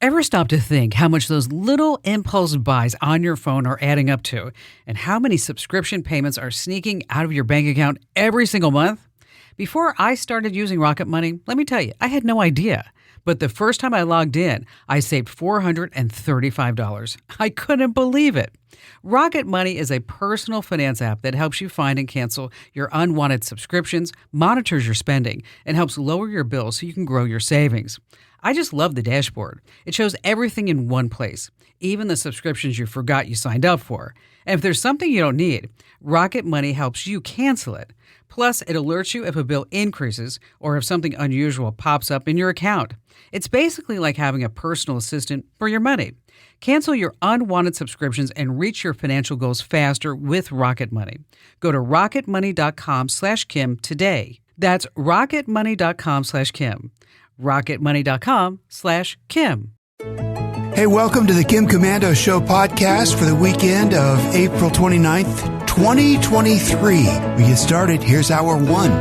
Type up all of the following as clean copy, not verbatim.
Ever stop to think how much those little impulse buys on your phone are adding up to, and how many subscription payments are sneaking out of your bank account every single month? Before I started using Rocket Money, let me tell you, I had no idea. But the first time I logged in, I saved $435. I couldn't believe it. Rocket Money is a personal finance app that helps you find and cancel your unwanted subscriptions, monitors your spending, and helps lower your bills so you can grow your savings. I just love the dashboard. It shows everything in one place, even the subscriptions you forgot you signed up for. And if there's something you don't need, Rocket Money helps you cancel it. Plus, it alerts you if a bill increases or if something unusual pops up in your account. It's basically like having a personal assistant for your money. Cancel your unwanted subscriptions and reach your financial goals faster with Rocket Money. Go to rocketmoney.com/Kim today. That's rocketmoney.com/Kim. rocketmoney.com/Kim. Hey, welcome to the Kim Komando Show podcast for the weekend of April 29th, 2023. We get started. Here's hour one.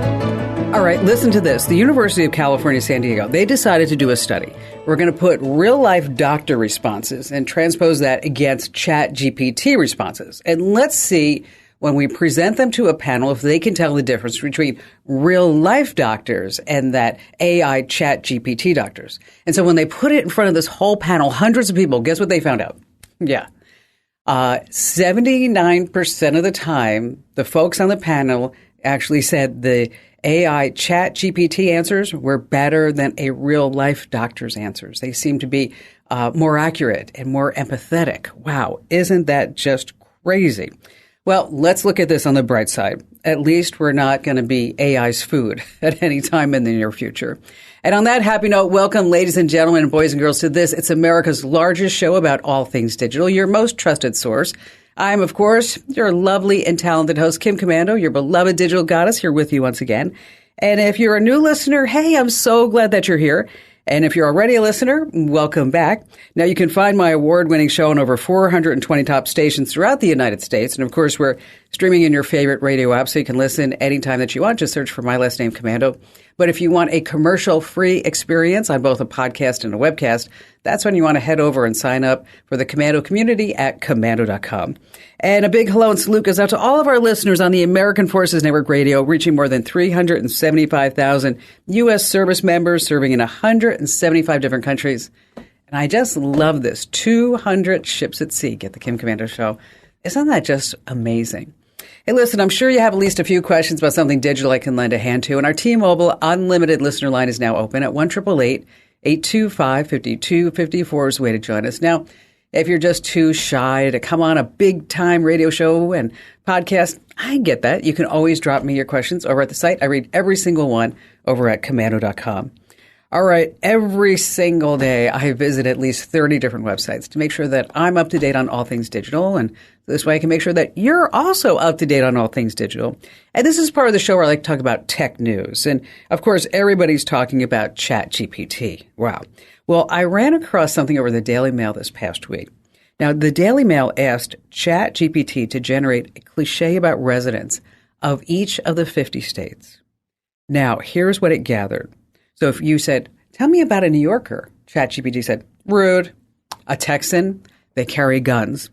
All right, listen to this. The University of California, San Diego, they decided to do a study. We're going to put real-life doctor responses and transpose that against ChatGPT responses. And let's see, when we present them to a panel, if they can tell the difference between real-life doctors and that AI ChatGPT doctors. And so when they put it in front of this whole panel, hundreds of people, guess what they found out? Yeah. 79% of the time, the folks on the panel actually said the AI ChatGPT answers were better than a real-life doctor's answers. They seem to be more accurate and more empathetic. Wow, isn't that just crazy? Well, let's look at this on the bright side. At least we're not going to be AI's food at any time in the near future. And on that happy note, welcome, ladies and gentlemen, and boys and girls, to this. It's America's largest show about all things digital, your most trusted source. I'm, of course, your lovely and talented host, Kim Komando, your beloved digital goddess, here with you once again. And if you're a new listener, hey, I'm so glad that you're here. And if you're already a listener, welcome back. Now, you can find my award-winning show on over 420 top stations throughout the United States. And, of course, we're streaming in your favorite radio app, so you can listen anytime that you want. Just search for my last name, Komando. But if you want a commercial-free experience on both a podcast and a webcast, that's when you want to head over and sign up for the Komando community at komando.com. And a big hello and salute goes out to all of our listeners on the American Forces Network Radio, reaching more than 375,000 U.S. service members serving in 175 different countries. And I just love this. 200 ships at sea get the Kim Komando Show. Isn't that just amazing? Hey, listen, I'm sure you have at least a few questions about something digital I can lend a hand to. And our T-Mobile Unlimited listener line is now open at 1-888-825-5254 is the way to join us. Now, if you're just too shy to come on a big-time radio show and podcast, I get that. You can always drop me your questions over at the site. I read every single one over at komando.com. All right, every single day I visit at least 30 different websites to make sure that I'm up to date on all things digital, and this way I can make sure that you're also up to date on all things digital. And this is part of the show where I like to talk about tech news. And, of course, everybody's talking about ChatGPT. Wow. Well, I ran across something over the Daily Mail this past week. Now, the Daily Mail asked ChatGPT to generate a cliche about residents of each of the 50 states. Now, here's what it gathered. So if you said, tell me about a New Yorker, ChatGPT said, rude. A Texan, they carry guns.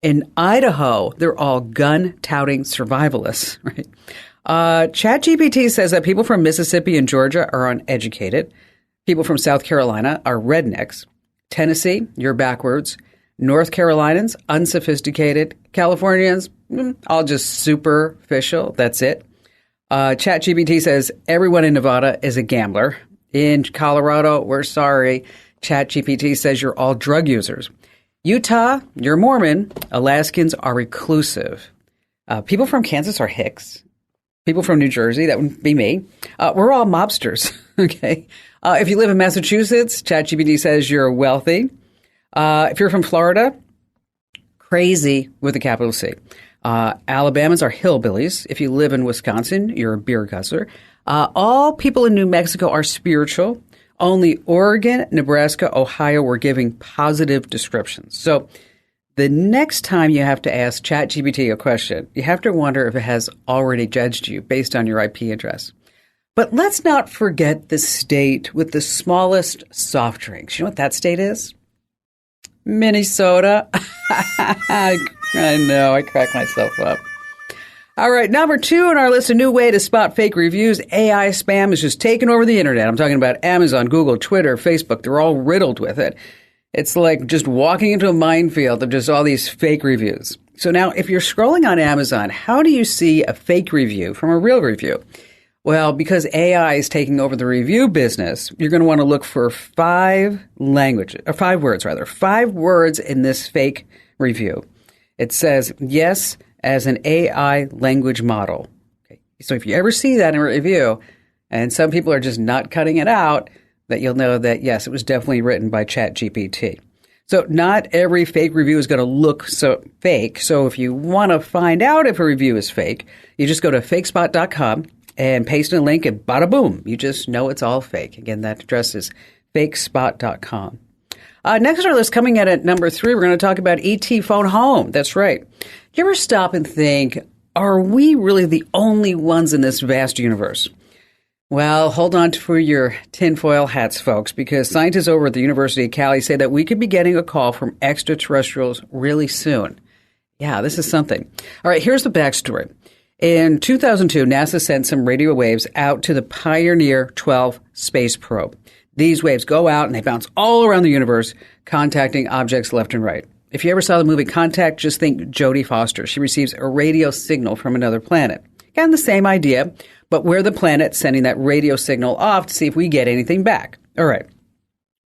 In Idaho, they're all gun-touting survivalists, right? ChatGPT says that people from Mississippi and Georgia are uneducated. People from South Carolina are rednecks. Tennessee, you're backwards. North Carolinians, unsophisticated. Californians, all just superficial. That's it. ChatGPT says everyone in Nevada is a gambler. In Colorado, we're sorry. ChatGPT says you're all drug users. Utah, you're Mormon. Alaskans are reclusive. People from Kansas are hicks. People from New Jersey, that would be me. We're all mobsters, okay? If you live in Massachusetts, ChatGPT says you're wealthy. If you're from Florida, crazy with a capital C. Alabamans are hillbillies. If you live in Wisconsin, you're a beer guzzler. All people in New Mexico are spiritual. Only Oregon, Nebraska, Ohio were giving positive descriptions. So the next time you have to ask ChatGPT a question, you have to wonder if it has already judged you based on your IP address. But let's not forget the state with the smallest soft drinks. You know what that state is? Minnesota. I know, I crack myself up. All right, number 2 on our list, a new way to spot fake reviews. AI spam is just taking over the internet. I'm talking about Amazon, Google, Twitter, Facebook. They're all riddled with it. It's like just walking into a minefield of just all these fake reviews. So now, if you're scrolling on Amazon, how do you see a fake review from a real review? Well, because AI is taking over the review business, you're going to want to look for 5 words in this fake review. It says, yes, as an AI language model. Okay. So if you ever see that in a review, and some people are just not cutting it out, that you'll know that, yes, it was definitely written by ChatGPT. So not every fake review is going to look so fake. So if you want to find out if a review is fake, you just go to fakespot.com and paste in a link and bada boom, you just know it's all fake. Again, that address is fakespot.com. Next on our list, coming in at number 3, we're going to talk about ET phone home. That's right. Do you ever stop and think, are we really the only ones in this vast universe? Well, hold on for your tinfoil hats, folks, because scientists over at the University of Cali say that we could be getting a call from extraterrestrials really soon. Yeah, this is something. All right, here's the backstory. In 2002, NASA sent some radio waves out to the Pioneer 12 space probe. These waves go out and they bounce all around the universe, contacting objects left and right. If you ever saw the movie Contact, just think Jodie Foster. She receives a radio signal from another planet. Kind of the same idea, but we're the planet sending that radio signal off to see if we get anything back. All right.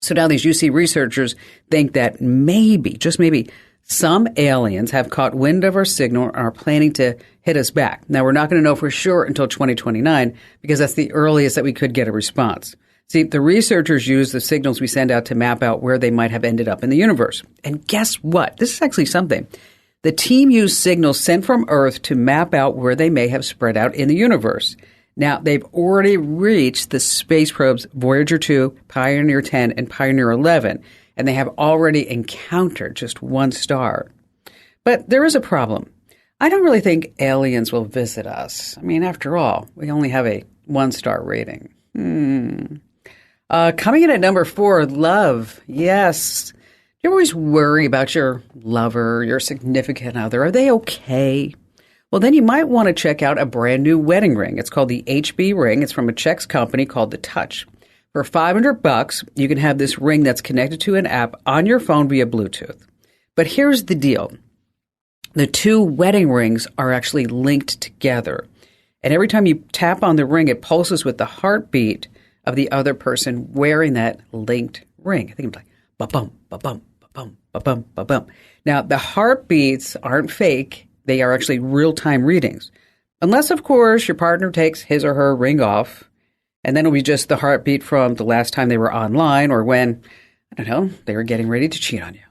So now these UC researchers think that maybe, just maybe, some aliens have caught wind of our signal and are planning to hit us back. Now, we're not going to know for sure until 2029 because that's the earliest that we could get a response. See, the researchers use the signals we send out to map out where they might have ended up in the universe. And guess what? This is actually something. The team used signals sent from Earth to map out where they may have spread out in the universe. Now, they've already reached the space probes Voyager 2, Pioneer 10, and Pioneer 11, and they have already encountered just one star. But there is a problem. I don't really think aliens will visit us. I mean, after all, we only have a 1-star rating. Coming in at number 4, love. Yes. You always worry about your lover, your significant other. Are they okay? Well, then you might want to check out a brand new wedding ring. It's called the HB ring. It's from a Czech company called The Touch. For $500, you can have this ring that's connected to an app on your phone via Bluetooth. But here's the deal. The 2 wedding rings are actually linked together. And every time you tap on the ring, it pulses with the heartbeat of the other person wearing that linked ring. I think it's like ba-bum, ba-bum, ba-bum, ba-bum, ba-bum. Now, the heartbeats aren't fake. They are actually real-time readings. Unless, of course, your partner takes his or her ring off, and then it'll be just the heartbeat from the last time they were online or when, I don't know, they were getting ready to cheat on you.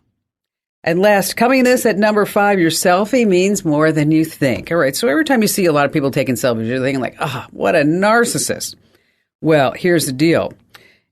And last, coming in this at number 5, your selfie means more than you think. All right, so every time you see a lot of people taking selfies, you're thinking like, what a narcissist. Well, here's the deal.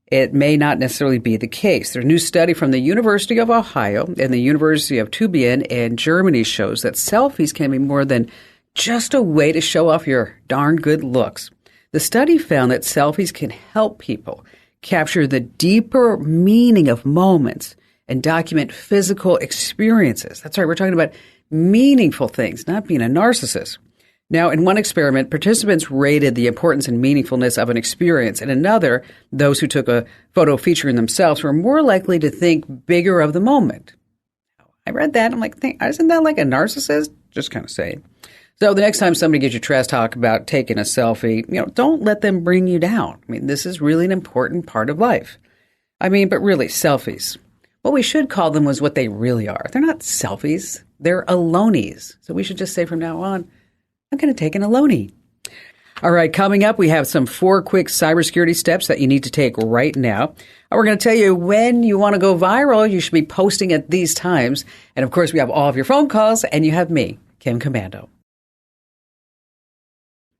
It may not necessarily be the case. There's a new study from the University of Ohio and the University of Tübingen in Germany shows that selfies can be more than just a way to show off your darn good looks. The study found that selfies can help people capture the deeper meaning of moments and document physical experiences. That's right, we're talking about meaningful things, not being a narcissist. Now, in one experiment, participants rated the importance and meaningfulness of an experience. In another, those who took a photo featuring themselves were more likely to think bigger of the moment. I read that, I'm like, isn't that like a narcissist? Just kind of saying. So the next time somebody gives you trash talk about taking a selfie, don't let them bring you down. I mean, this is really an important part of life. I mean, but really, selfies. What we should call them was what they really are. They're not selfies. They're alonies. So we should just say from now on, I'm going to take an alonie. All right, coming up, we have some 4 quick cybersecurity steps that you need to take right now. We're going to tell you when you want to go viral, you should be posting at these times. And of course, we have all of your phone calls, and you have me, Kim Commando.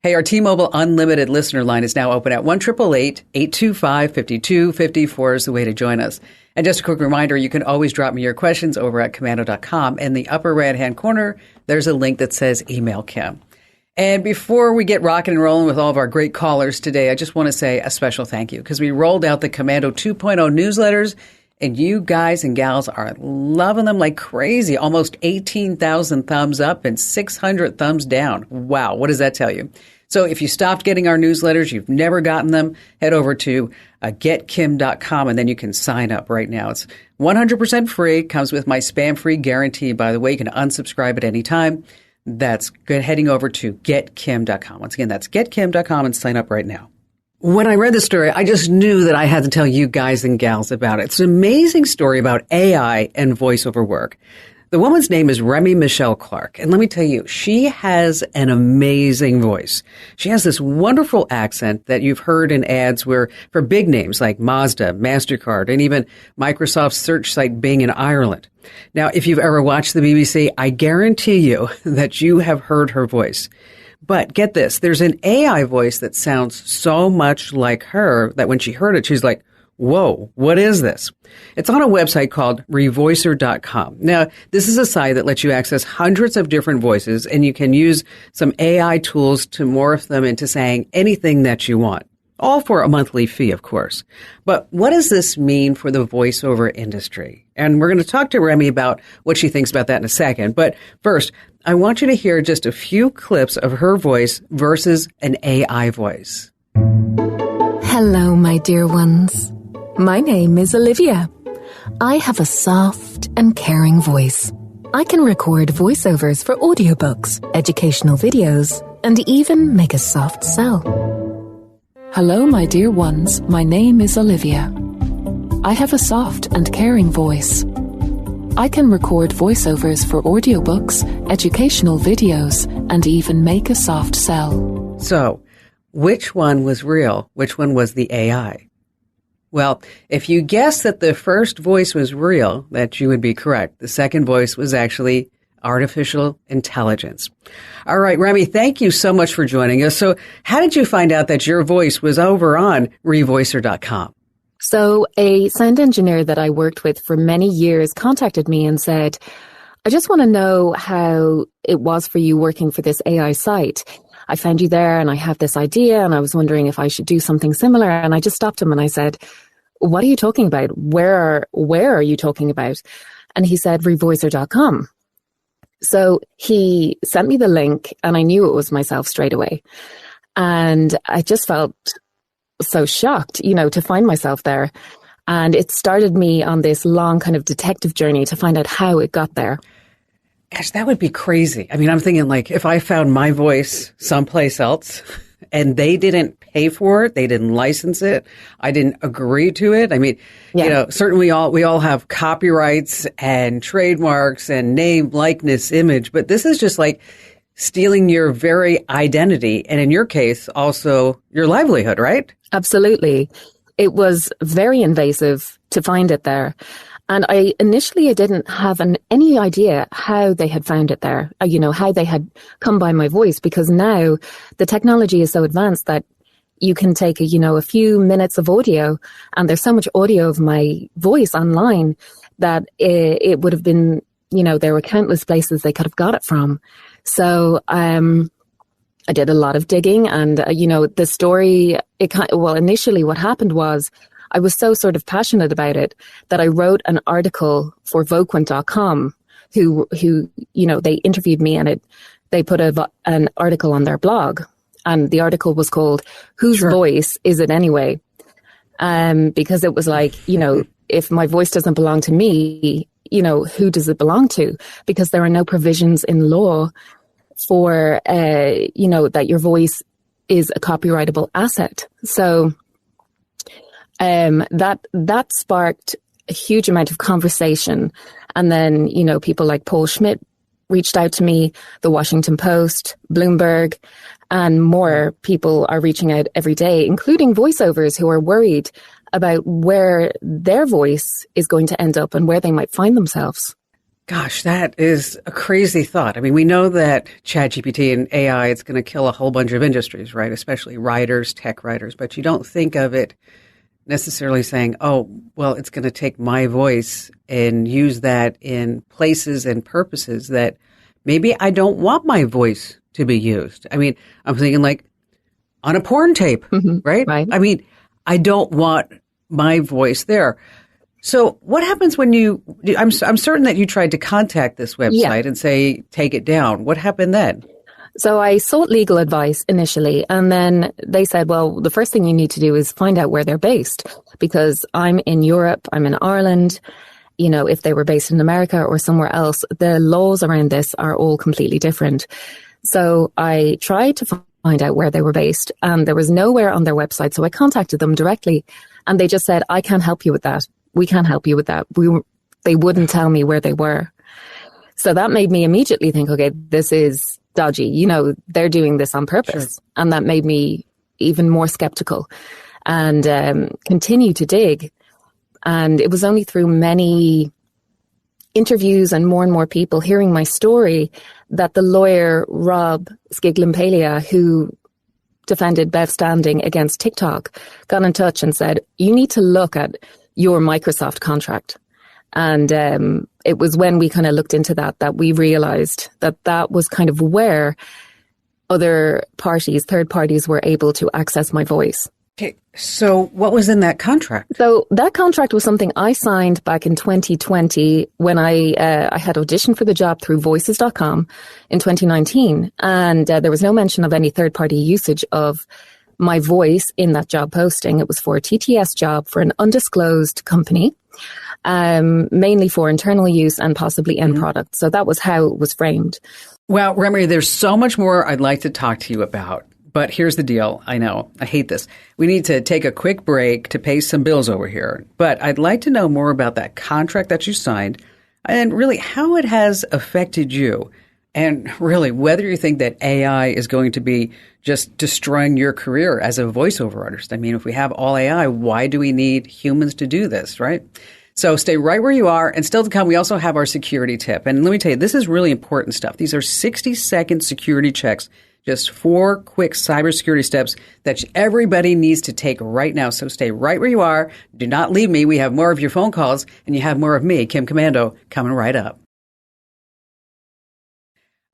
Hey, our T-Mobile Unlimited listener line is now open at 1-888-825-5254 is the way to join us. And just a quick reminder, you can always drop me your questions over at commando.com. In the upper right-hand corner, there's a link that says Email Kim. And before we get rocking and rolling with all of our great callers today, I just want to say a special thank you because we rolled out the Commando 2.0 newsletters And you guys and gals are loving them like crazy. Almost 18,000 thumbs up and 600 thumbs down. Wow. What does that tell you? So if you stopped getting our newsletters, you've never gotten them, head over to getkim.com and then you can sign up right now. It's 100% free. Comes with my spam-free guarantee. By the way, you can unsubscribe at any time. That's good. Heading over to getkim.com. Once again, that's getkim.com and sign up right now. When I read the story, I just knew that I had to tell you guys and gals about it. It's an amazing story about AI and voiceover work. The woman's name is Remy Michelle Clark. And let me tell you, she has an amazing voice. She has this wonderful accent that you've heard in ads where for big names like Mazda, MasterCard, and even Microsoft's search site Bing in Ireland. Now, if you've ever watched the BBC, I guarantee you that you have heard her voice. But get this, there's an AI voice that sounds so much like her that when she heard it, she's like, whoa, what is this? It's on a website called revoicer.com. Now, this is a site that lets you access hundreds of different voices, and you can use some AI tools to morph them into saying anything that you want. All for a monthly fee, of course. But what does this mean for the voiceover industry? And we're going to talk to Remy about what she thinks about that in a second. But first, I want you to hear just a few clips of her voice versus an AI voice. Hello, my dear ones. My name is Olivia. I have a soft and caring voice. I can record voiceovers for audiobooks, educational videos, and even make a soft sell. Hello, my dear ones. My name is Olivia. I have a soft and caring voice. I can record voiceovers for audiobooks, educational videos, and even make a soft sell. So, which one was real? Which one was the AI? Well, if you guessed that the first voice was real, that you would be correct. The second voice was actually artificial intelligence. All right, Remy, thank you so much for joining us. So how did you find out that your voice was over on revoicer.com? So a sound engineer that I worked with for many years contacted me and said, I just want to know how it was for you working for this AI site. I found you there and I have this idea and I was wondering if I should do something similar. And I just stopped him and I said, what are you talking about? Where are you talking about? And he said, revoicer.com. So he sent me the link and I knew it was myself straight away. And I just felt so shocked, to find myself there. And it started me on this long kind of detective journey to find out how it got there. Gosh, that would be crazy. I mean, I'm thinking like if I found my voice someplace else and they didn't pay for it, they didn't license it, I didn't agree to it. I mean, certainly we all have copyrights and trademarks and name, likeness, image, but this is just like stealing your very identity. And in your case, also your livelihood, right? Absolutely. It was very invasive to find it there. And I didn't have any idea how they had found it there, how they had come by my voice, because now the technology is so advanced that you can take, a few minutes of audio and there's so much audio of my voice online that it would have been, there were countless places they could have got it from. So, I did a lot of digging and, the story, initially what happened was, I was so sort of passionate about it that I wrote an article for Voquent.com who they interviewed me and they put an article on their blog, and the article was called Whose Voice Is It Anyway? Because it was like, if my voice doesn't belong to me, who does it belong to? Because there are no provisions in law for, that your voice is a copyrightable asset. So, that sparked a huge amount of conversation. And then, people like Paul Schmidt reached out to me, the Washington Post, Bloomberg, and more people are reaching out every day, including voiceovers who are worried about where their voice is going to end up and where they might find themselves. Gosh, that is a crazy thought. I mean, we know that ChatGPT and AI, it's going to kill a whole bunch of industries, right? Especially writers, tech writers, but you don't think of it necessarily saying, oh, well, it's going to take my voice and use that in places and purposes that maybe I don't want my voice to be used. I mean, I'm thinking like on a porn tape, right? Right. I mean, I don't want my voice there. So what happens when I'm certain that you tried to contact this website and say, take it down. What happened then? So I sought legal advice initially, and then they said, well, the first thing you need to do is find out where they're based, because I'm in Europe, I'm in Ireland. If they were based in America or somewhere else, the laws around this are all completely different. So I tried to find out where they were based, and there was nowhere on their website. So I contacted them directly, and they just said, I can't help you with that. We can't help you with that. They wouldn't tell me where they were. So that made me immediately think, okay, this is dodgy. They're doing this on purpose. Sure. And that made me even more skeptical and continue to dig. And it was only through many interviews and more people hearing my story that the lawyer, Rob Skiglimpalia, who defended Bev Standing against TikTok, got in touch and said, you need to look at your Microsoft contract. And it was when we kind of looked into that we realized that was kind of where other parties, third parties, were able to access my voice. Okay, so what was in that contract? So that contract was something I signed back in 2020 when I had auditioned for the job through voices.com in 2019. And there was no mention of any third-party usage of my voice in that job posting. It was for a TTS job for an undisclosed company, mainly for internal use and possibly end product. So that was how it was framed. Well, Remy, there's so much more I'd like to talk to you about. But here's the deal. I know. I hate this. We need to take a quick break to pay some bills over here. But I'd like to know more about that contract that you signed and really how it has affected you. And really, whether you think that AI is going to be just destroying your career as a voiceover artist. I mean, if we have all AI, why do we need humans to do this, right? So stay right where you are. And still to come, we also have our security tip. And let me tell you, this is really important stuff. These are 60-second security checks. Just 4 quick cybersecurity steps that everybody needs to take right now. So stay right where you are. Do not leave me. We have more of your phone calls, and you have more of me, Kim Komando, coming right up.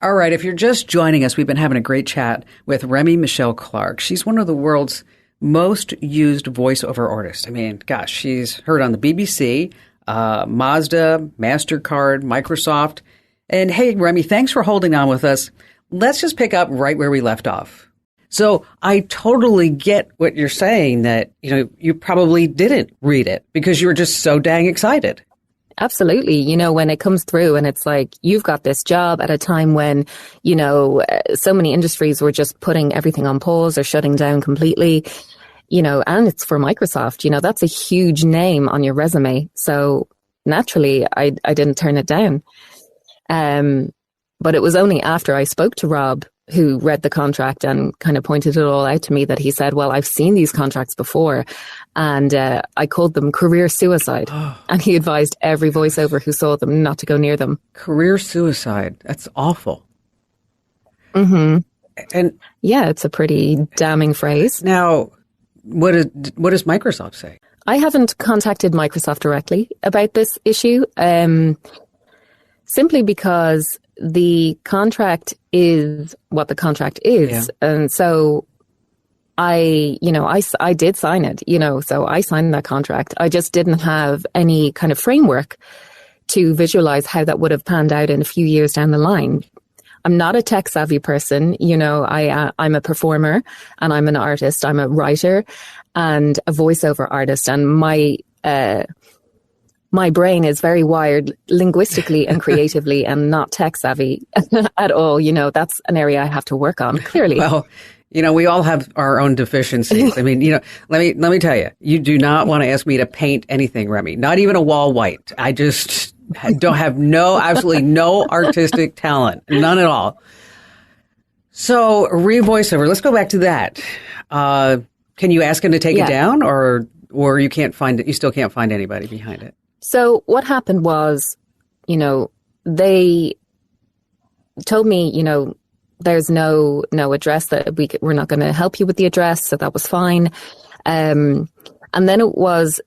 All right, if you're just joining us, we've been having a great chat with Remy Michelle Clark. She's one of the world's most used voiceover artists. I mean, gosh, she's heard on the BBC, Mazda, MasterCard, Microsoft. And hey, Remy, thanks for holding on with us. Let's just pick up right where we left off. So I totally get what you're saying that, you probably didn't read it because you were just so dang excited. Absolutely. When it comes through and it's like, you've got this job at a time when, so many industries were just putting everything on pause or shutting down completely, and it's for Microsoft, that's a huge name on your resume. So naturally, I didn't turn it down. But it was only after I spoke to Rob, who read the contract and kind of pointed it all out to me, that he said, well, I've seen these contracts before, and I called them career suicide. And he advised every voiceover who saw them not to go near them. Career suicide. That's awful. Mm-hmm. And yeah, it's a pretty damning phrase. Now, what does Microsoft say? I haven't contacted Microsoft directly about this issue, simply because the contract is what the contract is. Yeah. And so I did sign it, so I signed that contract. I just didn't have any kind of framework to visualize how that would have panned out in a few years down the line. I'm not a tech savvy person. I'm a performer and I'm an artist. I'm a writer and a voiceover artist. And my brain is very wired linguistically and creatively and not tech savvy at all. That's an area I have to work on, clearly. Well, we all have our own deficiencies. I mean, let me tell you, you do not want to ask me to paint anything, Remy, not even a wall white. I just don't have absolutely no artistic talent, none at all. So voiceover, let's go back to that. Can you ask him to take it down or you can't find it? You still can't find anybody behind it. So what happened was, they told me, there's no address, that we're not going to help you with the address. So that was fine. And then it was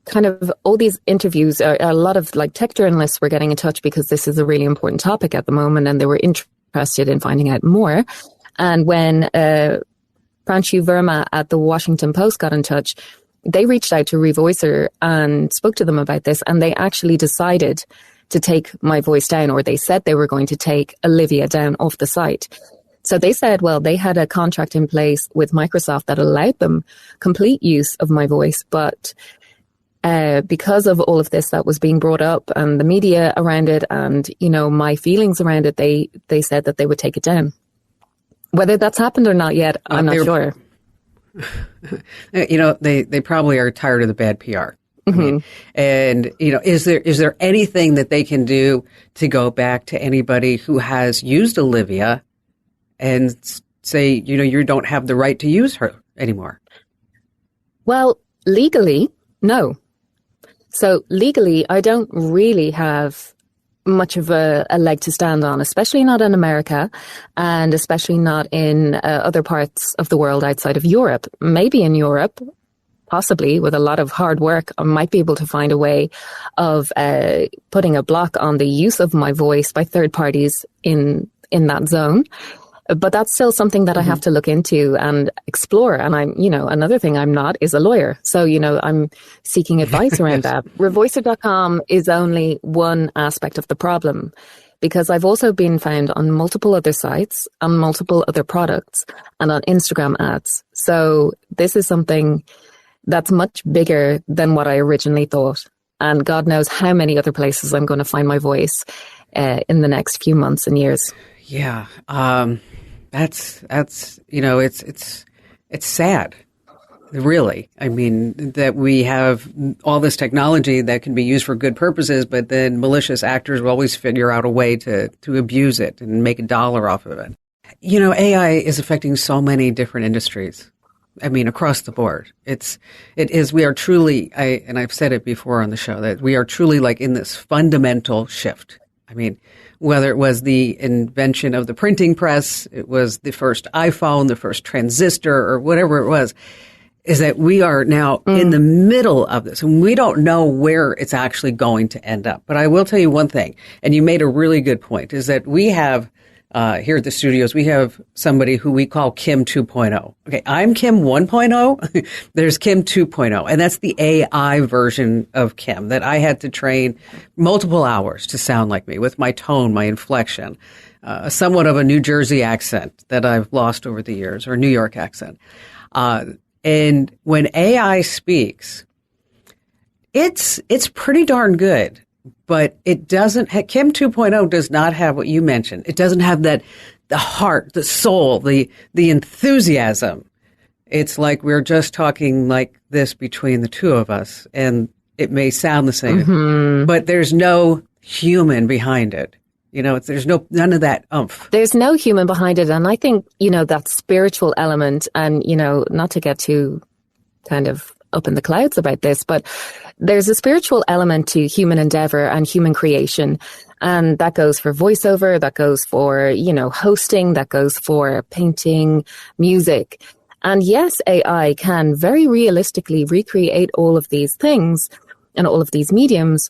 kind of all these interviews. A lot of tech journalists were getting in touch because this is a really important topic at the moment, and they were interested in finding out more. And when Pranshu Verma at the Washington Post got in touch, they reached out to Revoicer and spoke to them about this, and they actually decided to take my voice down, or they said they were going to take Olivia down off the site. So they said, well, they had a contract in place with Microsoft that allowed them complete use of my voice, but because of all of this that was being brought up and the media around it and, you know, my feelings around it, they said that they would take it down. Whether that's happened or not yet, I'm not sure. You know, they probably are tired of the bad PR. I mean, and, you know, is there anything that they can do to go back to anybody who has used Olivia and say, you know, you don't have the right to use her anymore? Well, legally, no. So legally, I don't really have much of a leg to stand on, especially not in America and especially not in other parts of the world outside of Europe. Maybe in Europe, possibly with a lot of hard work, I might be able to find a way of putting a block on the use of my voice by third parties in that zone. But that's still something that I have to look into and explore. And I'm, you know, another thing I'm not is a lawyer. So, you know, I'm seeking advice around that. Revoicer.com is only one aspect of the problem, because I've also been found on multiple other sites, on multiple other products, and on Instagram ads. So this is something that's much bigger than what I originally thought. And God knows how many other places I'm going to find my voice in the next few months and years. Yeah. That's, you know, it's sad, really. I mean, that we have all this technology that can be used for good purposes, but then malicious actors will always figure out a way to abuse it and make $1 off of it. You know, AI is affecting so many different industries. I mean, across the board. We are truly, and I've said it before on the show, that we are truly like in this fundamental shift. I mean, whether it was the invention of the printing press, it was the first iPhone, the first transistor, or whatever it was, is that we are now in the middle of this, and we don't know where it's actually going to end up. But I will tell you one thing, and you made a really good point, is that we have here at the studios, we have somebody who we call Kim 2.0. Okay, I'm Kim 1.0. There's Kim 2.0, and that's the AI version of Kim that I had to train multiple hours to sound like me with my tone, my inflection, somewhat of a New Jersey accent that I've lost over the years, or New York accent. And when AI speaks, it's pretty darn good. But it doesn't, Kim 2.0 does not have what you mentioned. It doesn't have that, the heart, the soul, the enthusiasm. It's like we're just talking like this between the two of us, and it may sound the same, but there's no human behind it. You know, there's none of that oomph. There's no human behind it. And I think, you know, that spiritual element, and, you know, not to get too kind of up in the clouds about this, but there's a spiritual element to human endeavor and human creation. And that goes for voiceover, that goes for, you know, hosting, that goes for painting, music. And yes, AI can very realistically recreate all of these things and all of these mediums.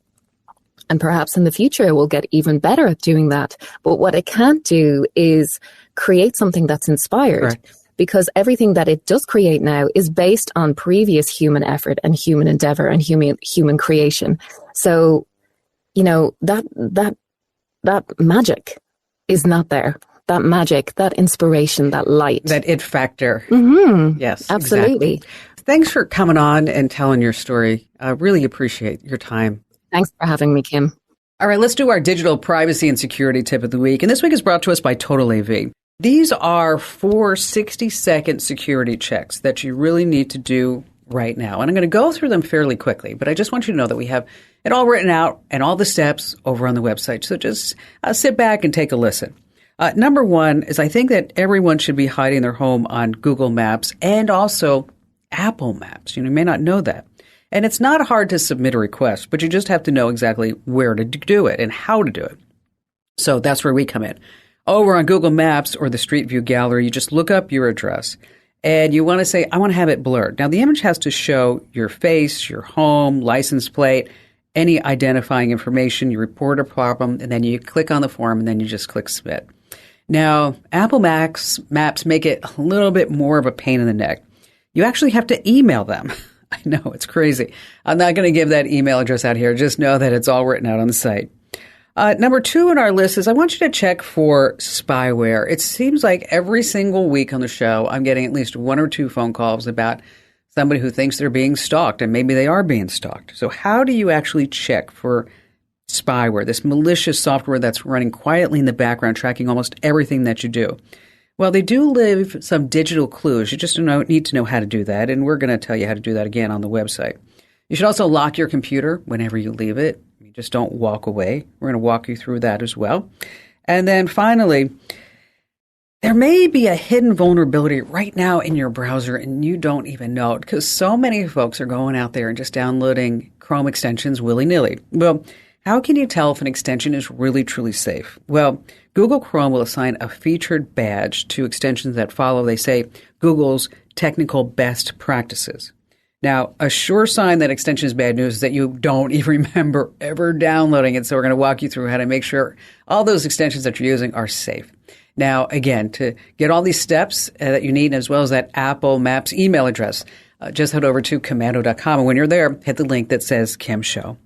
And perhaps in the future, we'll get even better at doing that. But what it can't do is create something that's inspired. Right. Because everything that it does create now is based on previous human effort and human endeavor and human creation. So, you know, that magic is not there. That magic, that inspiration, that light. That it factor. Yes, absolutely. Exactly. Thanks for coming on and telling your story. I really appreciate your time. Thanks for having me, Kim. All right, let's do our digital privacy and security tip of the week. And this week is brought to us by Total AV. These are 4 60-second security checks that you really need to do right now. And I'm going to go through them fairly quickly, but I just want you to know that we have it all written out and all the steps over on the website. So just sit back and take a listen. Number one is I think that everyone should be hiding their home on Google Maps and also Apple Maps. You may not know that. And it's not hard to submit a request, but you just have to know exactly where to do it and how to do it. So that's where we come in. Over on Google Maps or the Street View Gallery, you just look up your address and you want to say, I want to have it blurred. Now, the image has to show your face, your home, license plate, any identifying information. You report a problem, and then you click on the form, and then you just click submit. Now, Apple Maps make it a little bit more of a pain in the neck. You actually have to email them. I know, it's crazy. I'm not going to give that email address out here. Just know that it's all written out on the site. Number 2 on our list is I want you to check for spyware. It seems like every single week on the show, I'm getting at least 1 or 2 phone calls about somebody who thinks they're being stalked, and maybe they are being stalked. So how do you actually check for spyware, this malicious software that's running quietly in the background, tracking almost everything that you do? Well, they do leave some digital clues. You just need to know how to do that, and we're going to tell you how to do that again on the website. You should also lock your computer whenever you leave it. You just don't walk away. We're going to walk you through that as well. And then finally, there may be a hidden vulnerability right now in your browser and you don't even know it, because so many folks are going out there and just downloading Chrome extensions willy-nilly. Well, how can you tell if an extension is really, truly safe? Well, Google Chrome will assign a featured badge to extensions that follow, they say, Google's technical best practices. Now, a sure sign that extension is bad news is that you don't even remember ever downloading it. So we're going to walk you through how to make sure all those extensions that you're using are safe. Now, again, to get all these steps that you need, as well as that Apple Maps email address, just head over to commando.com. And when you're there, hit the link that says Kim Show.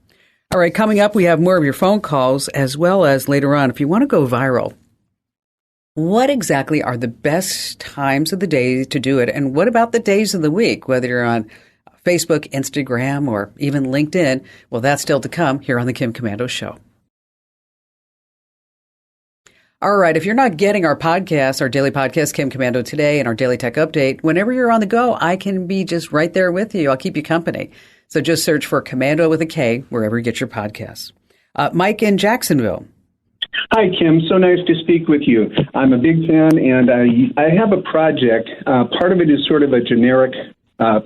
All right, coming up, we have more of your phone calls, as well as later on, if you want to go viral, what exactly are the best times of the day to do it? And what about the days of the week, whether you're on Facebook, Instagram, or even LinkedIn? Well, that's still to come here on the Kim Komando Show. All right, if you're not getting our podcast, our daily podcast, Kim Komando Today, and our daily tech update, whenever you're on the go, I can be just right there with you. I'll keep you company. So just search for Komando with a K wherever you get your podcasts. Mike in Jacksonville. Hi, Kim. So nice to speak with you. I'm a big fan, and I have a project. Part of it is sort of a generic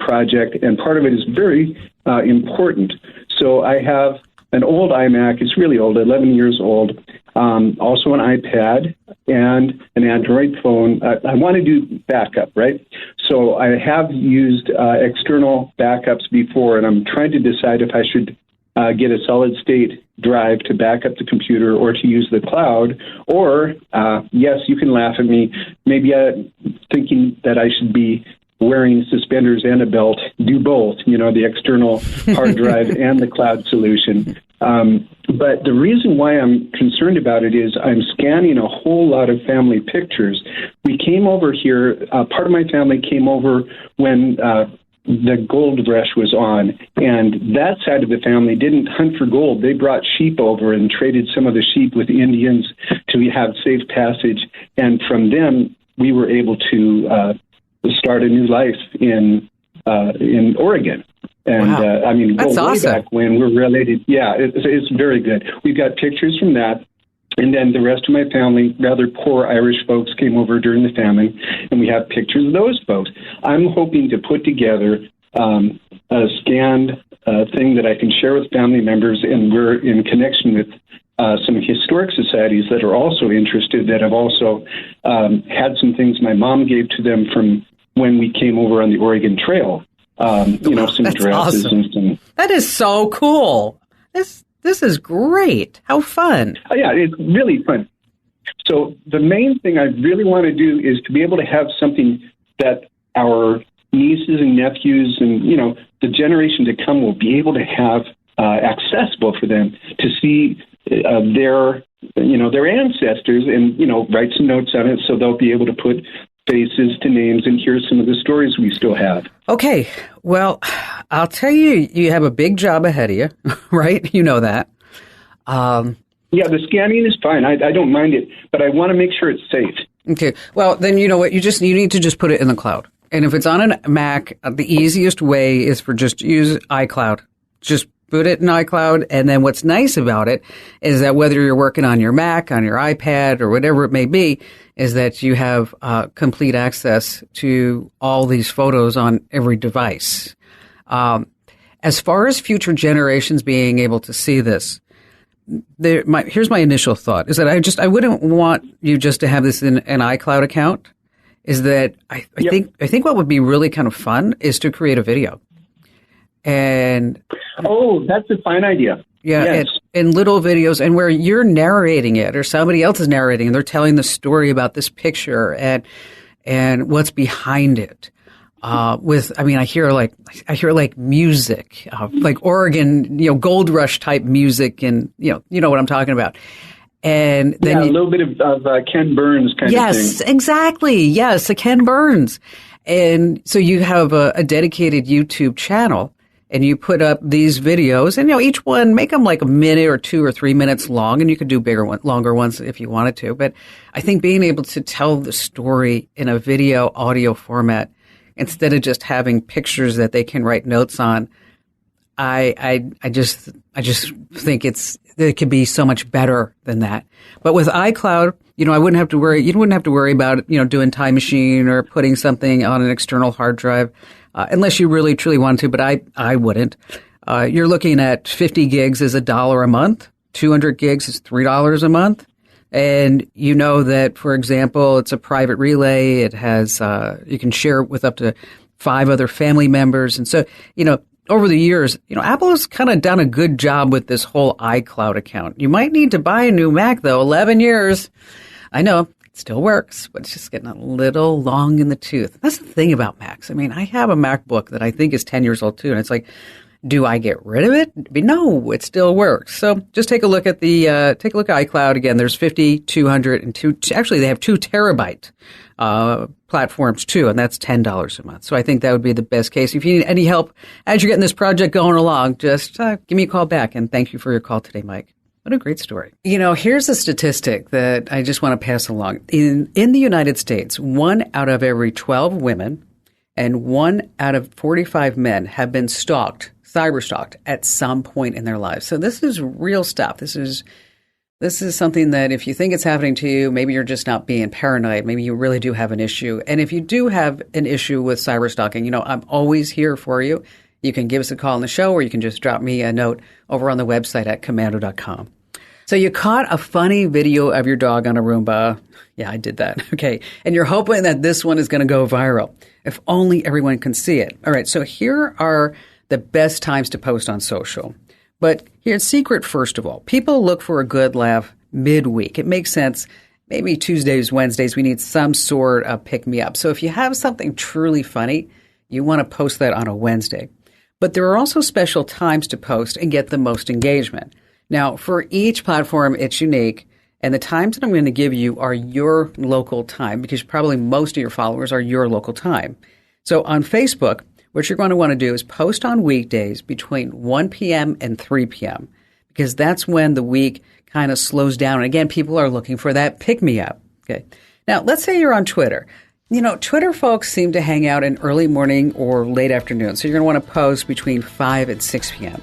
project, and part of it is very important. So I have an old iMac. It's really old, 11 years old. Also an iPad and an Android phone. I want to do backup, right? So I have used external backups before, and I'm trying to decide if I should get a solid-state drive to back up the computer or to use the cloud. Or, yes, you can laugh at me, maybe thinking that I should be wearing suspenders and a belt, do both, the external hard drive and the cloud solution. But the reason why I'm concerned about it is I'm scanning a whole lot of family pictures. We came over here, part of my family came over when the gold rush was on, and that side of the family didn't hunt for gold. They brought sheep over and traded some of the sheep with the Indians to have safe passage, and from them we were able to start a new life in Oregon. And wow. Go way awesome. back when we're related. Yeah, it's very good. We've got pictures from that. And then the rest of my family, rather poor Irish folks, came over during the famine, and we have pictures of those folks. I'm hoping to put together a scanned thing that I can share with family members, and we're in connection with some historic societies that are also interested, that have also had some things my mom gave to them from when we came over on the Oregon Trail. Some dresses awesome. and some. That is so cool. This is great. How fun. Yeah, it's really fun. So the main thing I really want to do is to be able to have something that our nieces and nephews and, the generation to come will be able to have accessible for them to see their ancestors and, write some notes on it so they'll be able to put faces to names and hear some of the stories we still have. Okay. Well, I'll tell you, you have a big job ahead of you, right? You know that. Yeah, the scanning is fine. I don't mind it, but I want to make sure it's safe. Okay. Well, then you know what? You need to just put it in the cloud. And if it's on a Mac, the easiest way is for just use iCloud. Just put it in iCloud. And then what's nice about it is that whether you're working on your Mac, on your iPad, or whatever it may be, is that you have complete access to all these photos on every device. As far as future generations being able to see this, here's my initial thought, is that I wouldn't want you just to have this in an iCloud account. Is that I think what would be really kind of fun is to create a video. And that's a fine idea. Yeah, yes. and little videos, and where you're narrating it or somebody else is narrating, and they're telling the story about this picture and what's behind it. I hear like music, like Oregon, gold rush type music, and you know what I'm talking about. And then a little bit of Ken Burns kind of thing. Yes, exactly. Yes, a Ken Burns. And so you have a dedicated YouTube channel, and you put up these videos, and each one, make them like a minute or 2 or 3 minutes long, and you could do longer ones if you wanted to. But I think being able to tell the story in a video audio format instead of just having pictures that they can write notes on, I just think it could be so much better than that. But with iCloud, I wouldn't have to worry. You wouldn't have to worry about, doing Time Machine or putting something on an external hard drive, unless you really truly want to. But I wouldn't. You're looking at 50 gigs is $1 a month. 200 gigs is $3 a month. And you know that, for example, it's a private relay. It has, you can share it with up to 5 other family members. And so, over the years, Apple has kind of done a good job with this whole iCloud account. You might need to buy a new Mac, though. 11 years. I know it still works, but it's just getting a little long in the tooth. That's the thing about Macs. I have a MacBook that I think is 10 years old, too. And it's like, do I get rid of it? No, it still works. So just take a look at iCloud. Again, there's 50, 200, and 2. Actually, they have 2 terabyte platforms too, and that's $10 a month. So I think that would be the best case. If you need any help as you're getting this project going along, just give me a call back. And thank you for your call today, Mike. What a great story. Here's a statistic that I just want to pass along. In the United States, 1 out of every 12 women and 1 out of 45 men have been cyber-stalked at some point in their lives. So this is real stuff. This is something that if you think it's happening to you, maybe you're just not being paranoid. Maybe you really do have an issue. And if you do have an issue with cyber-stalking, I'm always here for you. You can give us a call on the show, or you can just drop me a note over on the website at komando.com. So you caught a funny video of your dog on a Roomba. Yeah, I did that. Okay. And you're hoping that this one is going to go viral. If only everyone can see it. All right. So here are the best times to post on social. But here's secret, first of all. People look for a good laugh midweek. It makes sense. Maybe Tuesdays, Wednesdays, we need some sort of pick-me-up. So if you have something truly funny, you want to post that on a Wednesday. But there are also special times to post and get the most engagement. Now, for each platform, it's unique. And the times that I'm going to give you are your local time, because probably most of your followers are your local time. So on Facebook, what you're going to want to do is post on weekdays between 1 p.m. and 3 p.m. because that's when the week kind of slows down. And again, people are looking for that pick-me-up. Okay. Now, let's say you're on Twitter. Twitter folks seem to hang out in early morning or late afternoon. So you're going to want to post between 5 and 6 p.m.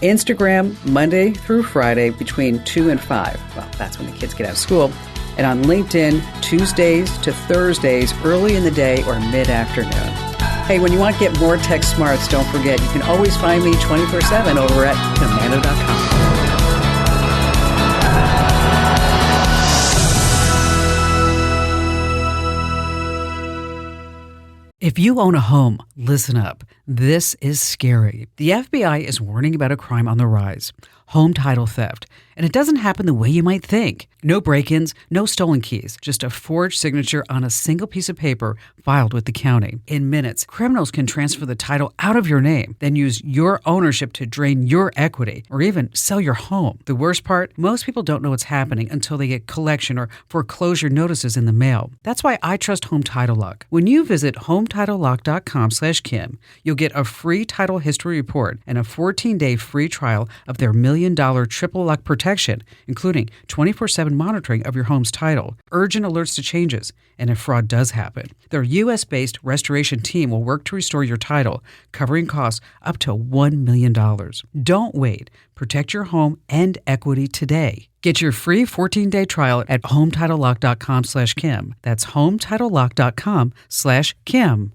Instagram, Monday through Friday between 2 and 5. Well, that's when the kids get out of school. And on LinkedIn, Tuesdays to Thursdays, early in the day or mid-afternoon. Hey, when you want to get more tech smarts, don't forget, you can always find me 24/7 over at komando.com. If you own a home, listen up. This is scary. The FBI is warning about a crime on the rise, home title theft. And it doesn't happen the way you might think. No break-ins, no stolen keys, just a forged signature on a single piece of paper filed with the county. In minutes, criminals can transfer the title out of your name, then use your ownership to drain your equity or even sell your home. The worst part, most people don't know what's happening until they get collection or foreclosure notices in the mail. That's why I trust Home Title Lock. When you visit HometitleLock.com/Kim, you'll get a free title history report and a 14-day free trial of their $1 million triple lock protection, including 24/7 monitoring of your home's title, urgent alerts to changes, and if fraud does happen. Their U.S.-based restoration team will work to restore your title, covering costs up to $1 million. Don't wait. Protect your home and equity today. Get your free 14-day trial at HometitleLock.com/Kim. That's HometitleLock.com/Kim.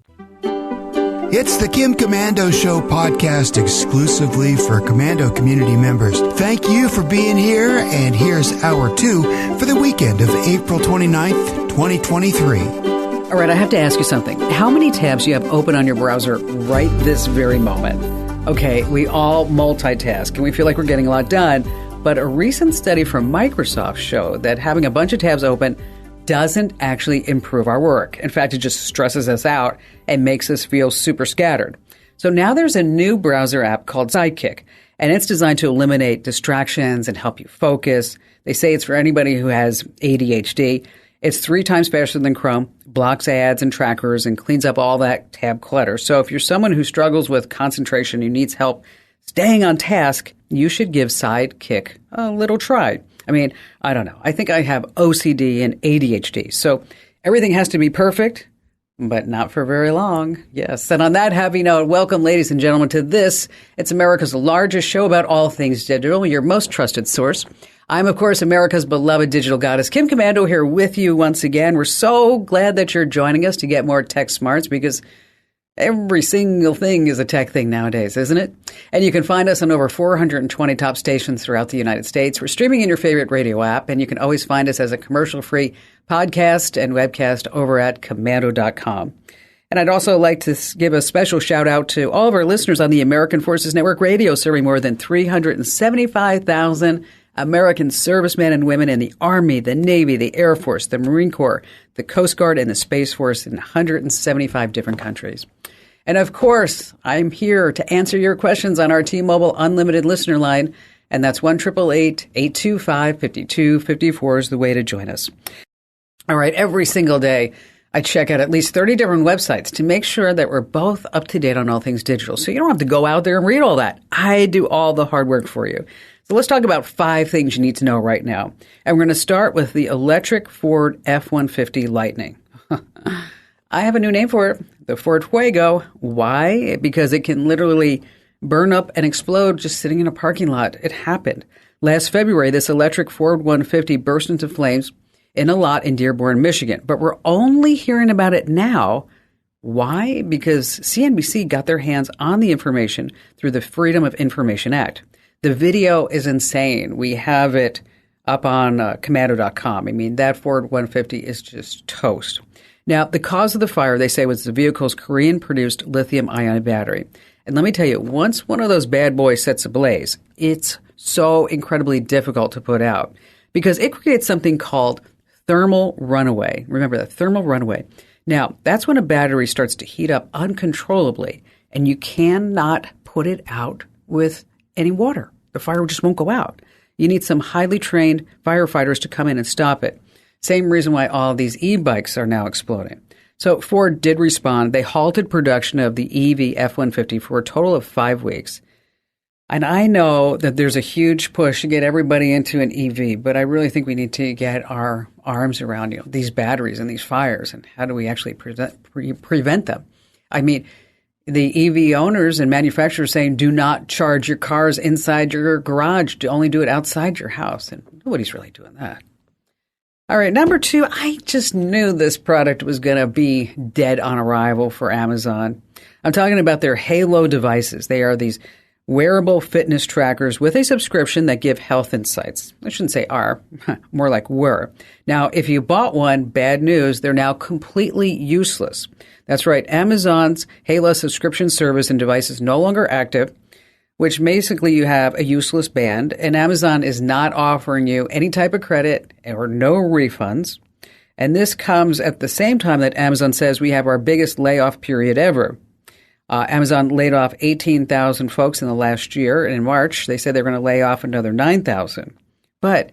It's the Kim Komando Show podcast exclusively for Komando community members. Thank you for being here, and here's hour 2 for the weekend of April 29th, 2023. All right, I have to ask you something. How many tabs do you have open on your browser right this very moment? Okay, we all multitask, and we feel like we're getting a lot done, but a recent study from Microsoft showed that having a bunch of tabs open doesn't actually improve our work. In fact, it just stresses us out and makes us feel super scattered. So now there's a new browser app called Sidekick, and it's designed to eliminate distractions and help you focus. They say it's for anybody who has ADHD. It's 3 times faster than Chrome, blocks ads and trackers, and cleans up all that tab clutter. So if you're someone who struggles with concentration, who needs help staying on task, you should give Sidekick a little try. I mean, I don't know. I think I have OCD and ADHD. So everything has to be perfect, but not for very long. Yes. And on that happy note, welcome, ladies and gentlemen, to this. It's America's largest show about all things digital, your most trusted source. I'm, of course, America's beloved digital goddess, Kim Komando, here with you once again. We're so glad that you're joining us to get more tech smarts, because every single thing is a tech thing nowadays, isn't it? And you can find us on over 420 top stations throughout the United States. We're streaming in your favorite radio app, and you can always find us as a commercial-free podcast and webcast over at Komando.com. And I'd also like to give a special shout-out to all of our listeners on the American Forces Network Radio, serving more than 375,000 American servicemen and women in the Army, the Navy, the Air Force, the Marine Corps, the Coast Guard, and the Space Force in 175 different countries. And of course, I'm here to answer your questions on our T-Mobile Unlimited listener line, and that's 1-888-825-5254 is the way to join us. All right, every single day, I check out at least 30 different websites to make sure that we're both up to date on all things digital. So you don't have to go out there and read all that. I do all the hard work for you. So let's talk about 5 things you need to know right now. And we're going to start with the electric Ford F-150 Lightning. I have a new name for it, the Ford Fuego. Why? Because it can literally burn up and explode just sitting in a parking lot. It happened. Last February, this electric Ford 150 burst into flames in a lot in Dearborn, Michigan. But we're only hearing about it now. Why? Because CNBC got their hands on the information through the Freedom of Information Act. The video is insane. We have it up on Komando.com. I mean, that Ford 150 is just toast. Now, the cause of the fire, they say, was the vehicle's Korean-produced lithium-ion battery. And let me tell you, once one of those bad boys sets ablaze, it's so incredibly difficult to put out because it creates something called thermal runaway. Remember that, thermal runaway. Now, that's when a battery starts to heat up uncontrollably, and you cannot put it out with any water. The fire just won't go out. You need some highly trained firefighters to come in and stop it. Same reason why all these e-bikes are now exploding. So Ford did respond. They halted production of the EV F-150 for a total of 5 weeks. And I know that there's a huge push to get everybody into an EV, but I really think we need to get our arms around these batteries and these fires, and how do we actually prevent them? I mean, the EV owners and manufacturers saying, do not charge your cars inside your garage. Only do it outside your house. And nobody's really doing that. All right, number 2, I just knew this product was going to be dead on arrival for Amazon. I'm talking about their Halo devices. They are these wearable fitness trackers with a subscription that give health insights. I shouldn't say are, more like were. Now, if you bought one, bad news, they're now completely useless. That's right. Amazon's Halo subscription service and device is no longer active, which basically you have a useless band, and Amazon is not offering you any type of credit or no refunds. And this comes at the same time that Amazon says we have our biggest layoff period ever. Amazon laid off 18,000 folks in the last year, and in March, they said they're going to lay off another 9,000. But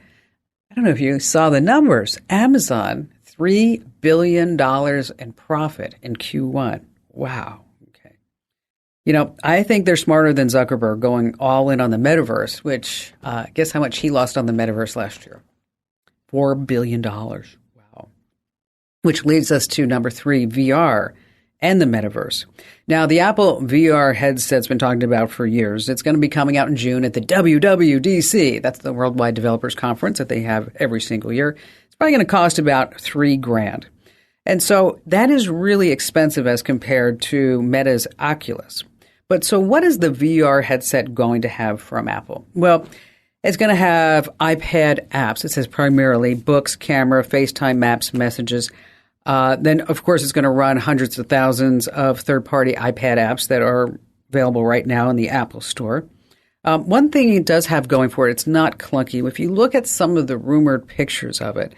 I don't know if you saw the numbers. Amazon, $3 billion in profit in Q1. Wow. Okay. I think they're smarter than Zuckerberg going all in on the metaverse, which guess how much he lost on the metaverse last year? $4 billion. Wow. Which leads us to number 3, VR and the metaverse. Now, the Apple VR headset's been talked about for years. It's going to be coming out in June at the WWDC. That's the Worldwide Developers Conference that they have every single year. It's probably going to cost about $3,000. And so that is really expensive as compared to Meta's Oculus. But so what is the VR headset going to have from Apple? Well, it's going to have iPad apps. It says primarily books, camera, FaceTime, maps, messages. Then, of course, it's going to run hundreds of thousands of third-party iPad apps that are available right now in the Apple Store. One thing it does have going for it, it's not clunky. If you look at some of the rumored pictures of it,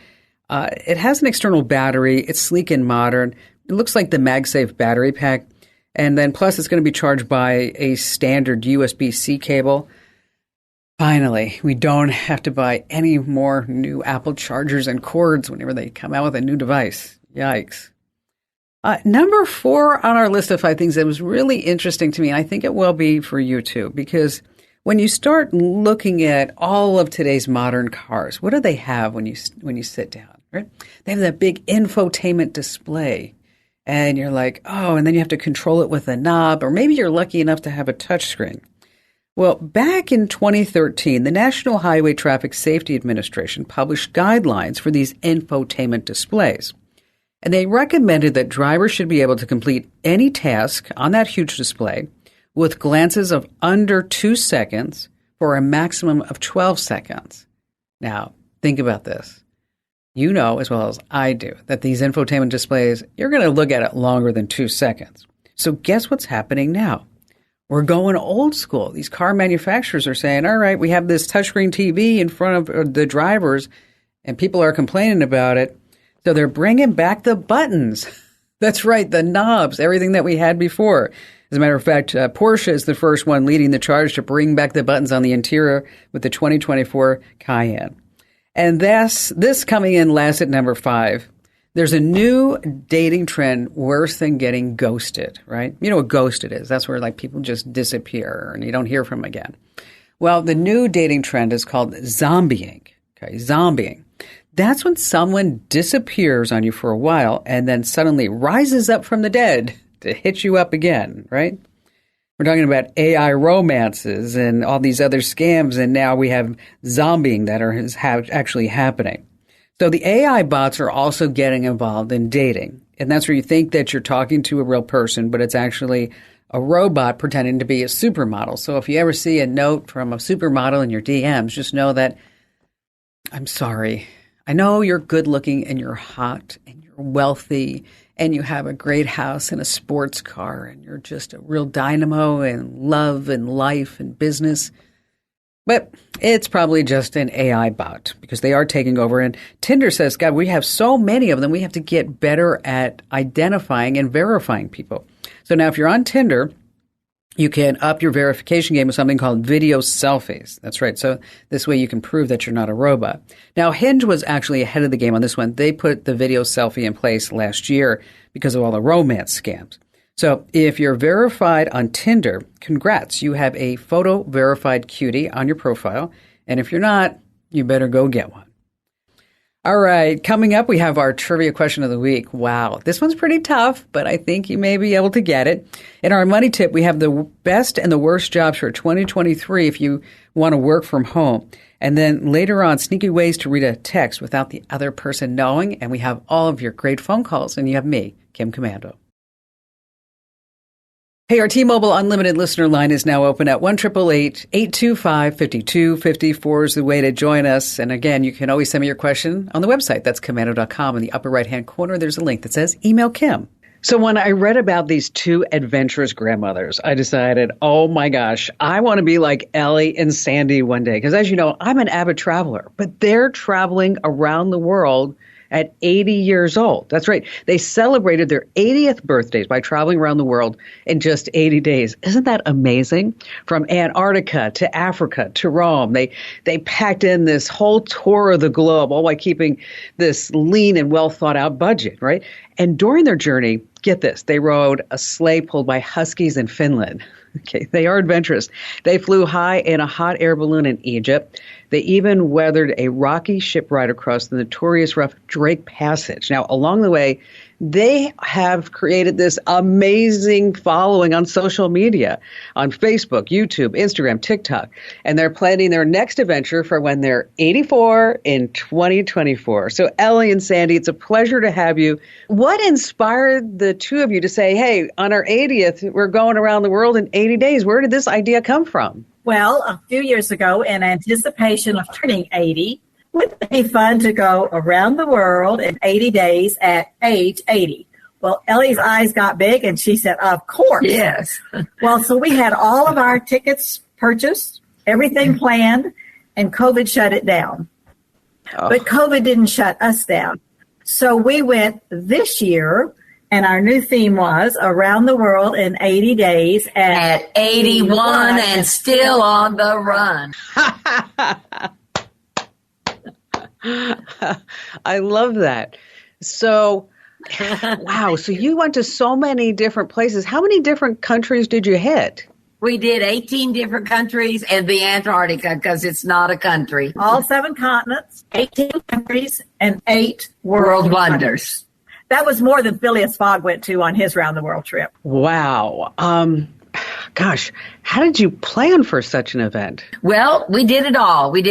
It has an external battery. It's sleek and modern. It looks like the MagSafe battery pack. And then plus it's going to be charged by a standard USB-C cable. Finally, we don't have to buy any more new Apple chargers and cords whenever they come out with a new device. Yikes. Number 4 on our list of 5 things that was really interesting to me, and I think it will be for you too, because when you start looking at all of today's modern cars, what do they have when you sit down, right? They have that big infotainment display, and you're like, oh, and then you have to control it with a knob, or maybe you're lucky enough to have a touchscreen. Well, back in 2013, the National Highway Traffic Safety Administration published guidelines for these infotainment displays. And they recommended that drivers should be able to complete any task on that huge display with glances of under 2 seconds for a maximum of 12 seconds. Now, think about this. You know as well as I do that these infotainment displays, you're going to look at it longer than 2 seconds. So guess what's happening now? We're going old school. These car manufacturers are saying, all right, we have this touchscreen TV in front of the drivers, and people are complaining about it. So they're bringing back the buttons. That's right, the knobs, everything that we had before. As a matter of fact, Porsche is the first one leading the charge to bring back the buttons on the interior with the 2024 Cayenne. And this coming in last at number 5. There's a new dating trend worse than getting ghosted, right? You know what ghosted is. That's where like people just disappear and you don't hear from them again. Well, the new dating trend is called zombieing. Okay, zombieing. That's when someone disappears on you for a while and then suddenly rises up from the dead to hit you up again, right? We're talking about AI romances and all these other scams, and now we have zombieing that is actually happening. So the AI bots are also getting involved in dating. And that's where you think that you're talking to a real person, but it's actually a robot pretending to be a supermodel. So if you ever see a note from a supermodel in your DMs, just know that, I'm sorry. I know you're good looking and you're hot and you're wealthy and you have a great house and a sports car and you're just a real dynamo in love and life and business. But it's probably just an AI bot because they are taking over. And Tinder says, God, we have so many of them. We have to get better at identifying and verifying people. So now if you're on Tinder, you can up your verification game with something called video selfies. That's right. So this way you can prove that you're not a robot. Now, Hinge was actually ahead of the game on this one. They put the video selfie in place last year because of all the romance scams. So if you're verified on Tinder, congrats, you have a photo verified cutie on your profile. And if you're not, you better go get one. All right, coming up, we have our trivia question of the week. Wow, this one's pretty tough, but I think you may be able to get it. In our money tip, we have the best and the worst jobs for 2023 if you want to work from home. And then later on, sneaky ways to read a text without the other person knowing. And we have all of your great phone calls, and you have me, Kim Commando. Hey, our T-Mobile Unlimited listener line is now open at 1-888-825-5254 is the way to join us. And again, you can always send me your question on the website. That's commando.com. In the upper right-hand corner, there's a link that says Email Kim. So when I read about these two adventurous grandmothers, I decided, oh my gosh, I want to be like Ellie and Sandy one day. Because as you know, I'm an avid traveler, but they're traveling around the world at 80 years old. That's right. They celebrated their 80th birthdays by traveling around the world in just 80 days. Isn't that amazing? From Antarctica to Africa to Rome. They packed in this whole tour of the globe, all while keeping this lean and well thought out budget, right? And during their journey, get this, they rode a sleigh pulled by huskies in Finland. Okay, they are adventurous. They flew high in a hot air balloon in Egypt. They even weathered a rocky ship ride across the notorious rough Drake Passage. Now, along the way, they have created this amazing following on social media, on Facebook, YouTube, Instagram, TikTok. And they're planning their next adventure for when they're 84 in 2024. So Ellie and Sandy, it's a pleasure to have you. What inspired the two of you to say, hey, on our 80th, we're going around the world in 80 days? Where did this idea come from? Well, a few years ago, in anticipation of turning 80, wouldn't it be fun to go around the world in 80 days at age 80? Well, Ellie's eyes got big, and she said, of course. Yes. Well, so we had all of our tickets purchased, everything planned, and COVID shut it down. But COVID didn't shut us down. So we went this year, and our new theme was Around the World in 80 Days at 81 and still on the run. I love that. So, wow. So you went to so many different places. How many different countries did you hit? We did 18 different countries and the Antarctica because it's not a country. All 7 continents, 18 countries, and 8 world wonders. That was more than Phileas Fogg went to on his round the world trip. Wow. Gosh, how did you plan for such an event? Well, we did it all. We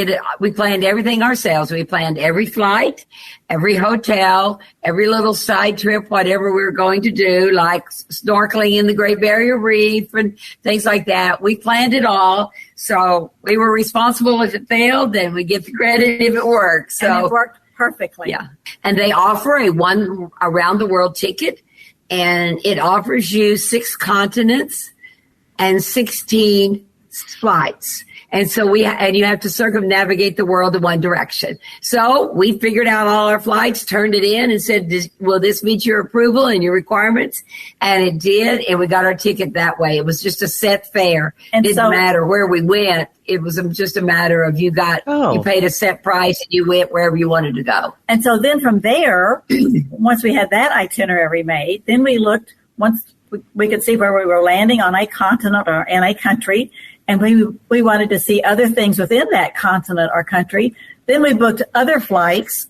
planned everything ourselves. We planned every flight, every hotel, every little side trip, whatever we were going to do, like snorkeling in the Great Barrier Reef and things like that. We planned it all. So we were responsible if it failed, then we get the credit if it worked. So and it worked perfectly. Yeah. And they offer a one around the world ticket, and it offers you 6 continents and 16 flights. And so you have to circumnavigate the world in one direction. So we figured out all our flights, turned it in and said, will this meet your approval and your requirements? And it did. And we got our ticket that way. It was just a set fare. It didn't matter where we went. It was just a matter of you paid a set price and you went wherever you wanted to go. And so then from there, once we had that itinerary made, then we looked, once we could see where we were landing on a continent or in a country, and we wanted to see other things within that continent or country. Then we booked other flights,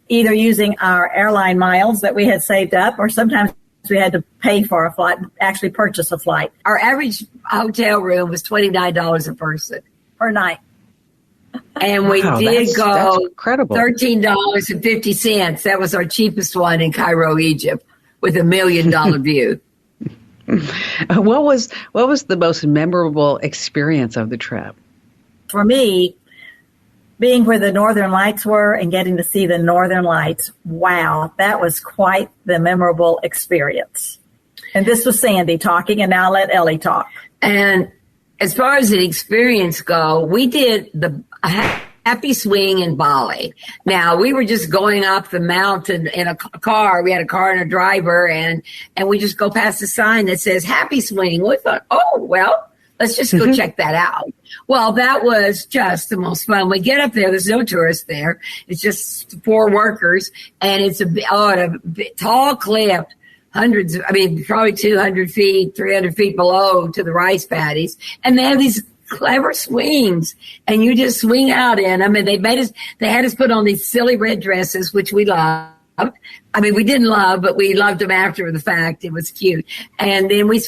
either using our airline miles that we had saved up, or sometimes we had to pay for a flight, actually purchase a flight. Our average hotel room was $29 a person per night. And we did go that's incredible. $13.50. That was our cheapest one in Cairo, Egypt, with $1 million view. What was the most memorable experience of the trip? For me, being where the Northern Lights were and getting to see the Northern Lights, wow, that was quite the memorable experience. And this was Sandy talking, and now I'll let Ellie talk. And as far as the experience go, we did the Happy Swing in Bali. Now, we were just going up the mountain in a car. We had a car and a driver, and we just go past a sign that says Happy Swing. We thought, oh, well, let's just go check that out. Well, that was just the most fun. We get up there. There's no tourists there. It's just 4 workers, and it's a tall cliff, probably 200 feet, 300 feet below to the rice paddies. And they have these clever swings, and you just swing out in them. And they had us put on these silly red dresses, which we loved. We didn't love, but we loved them after the fact. It was cute. And then we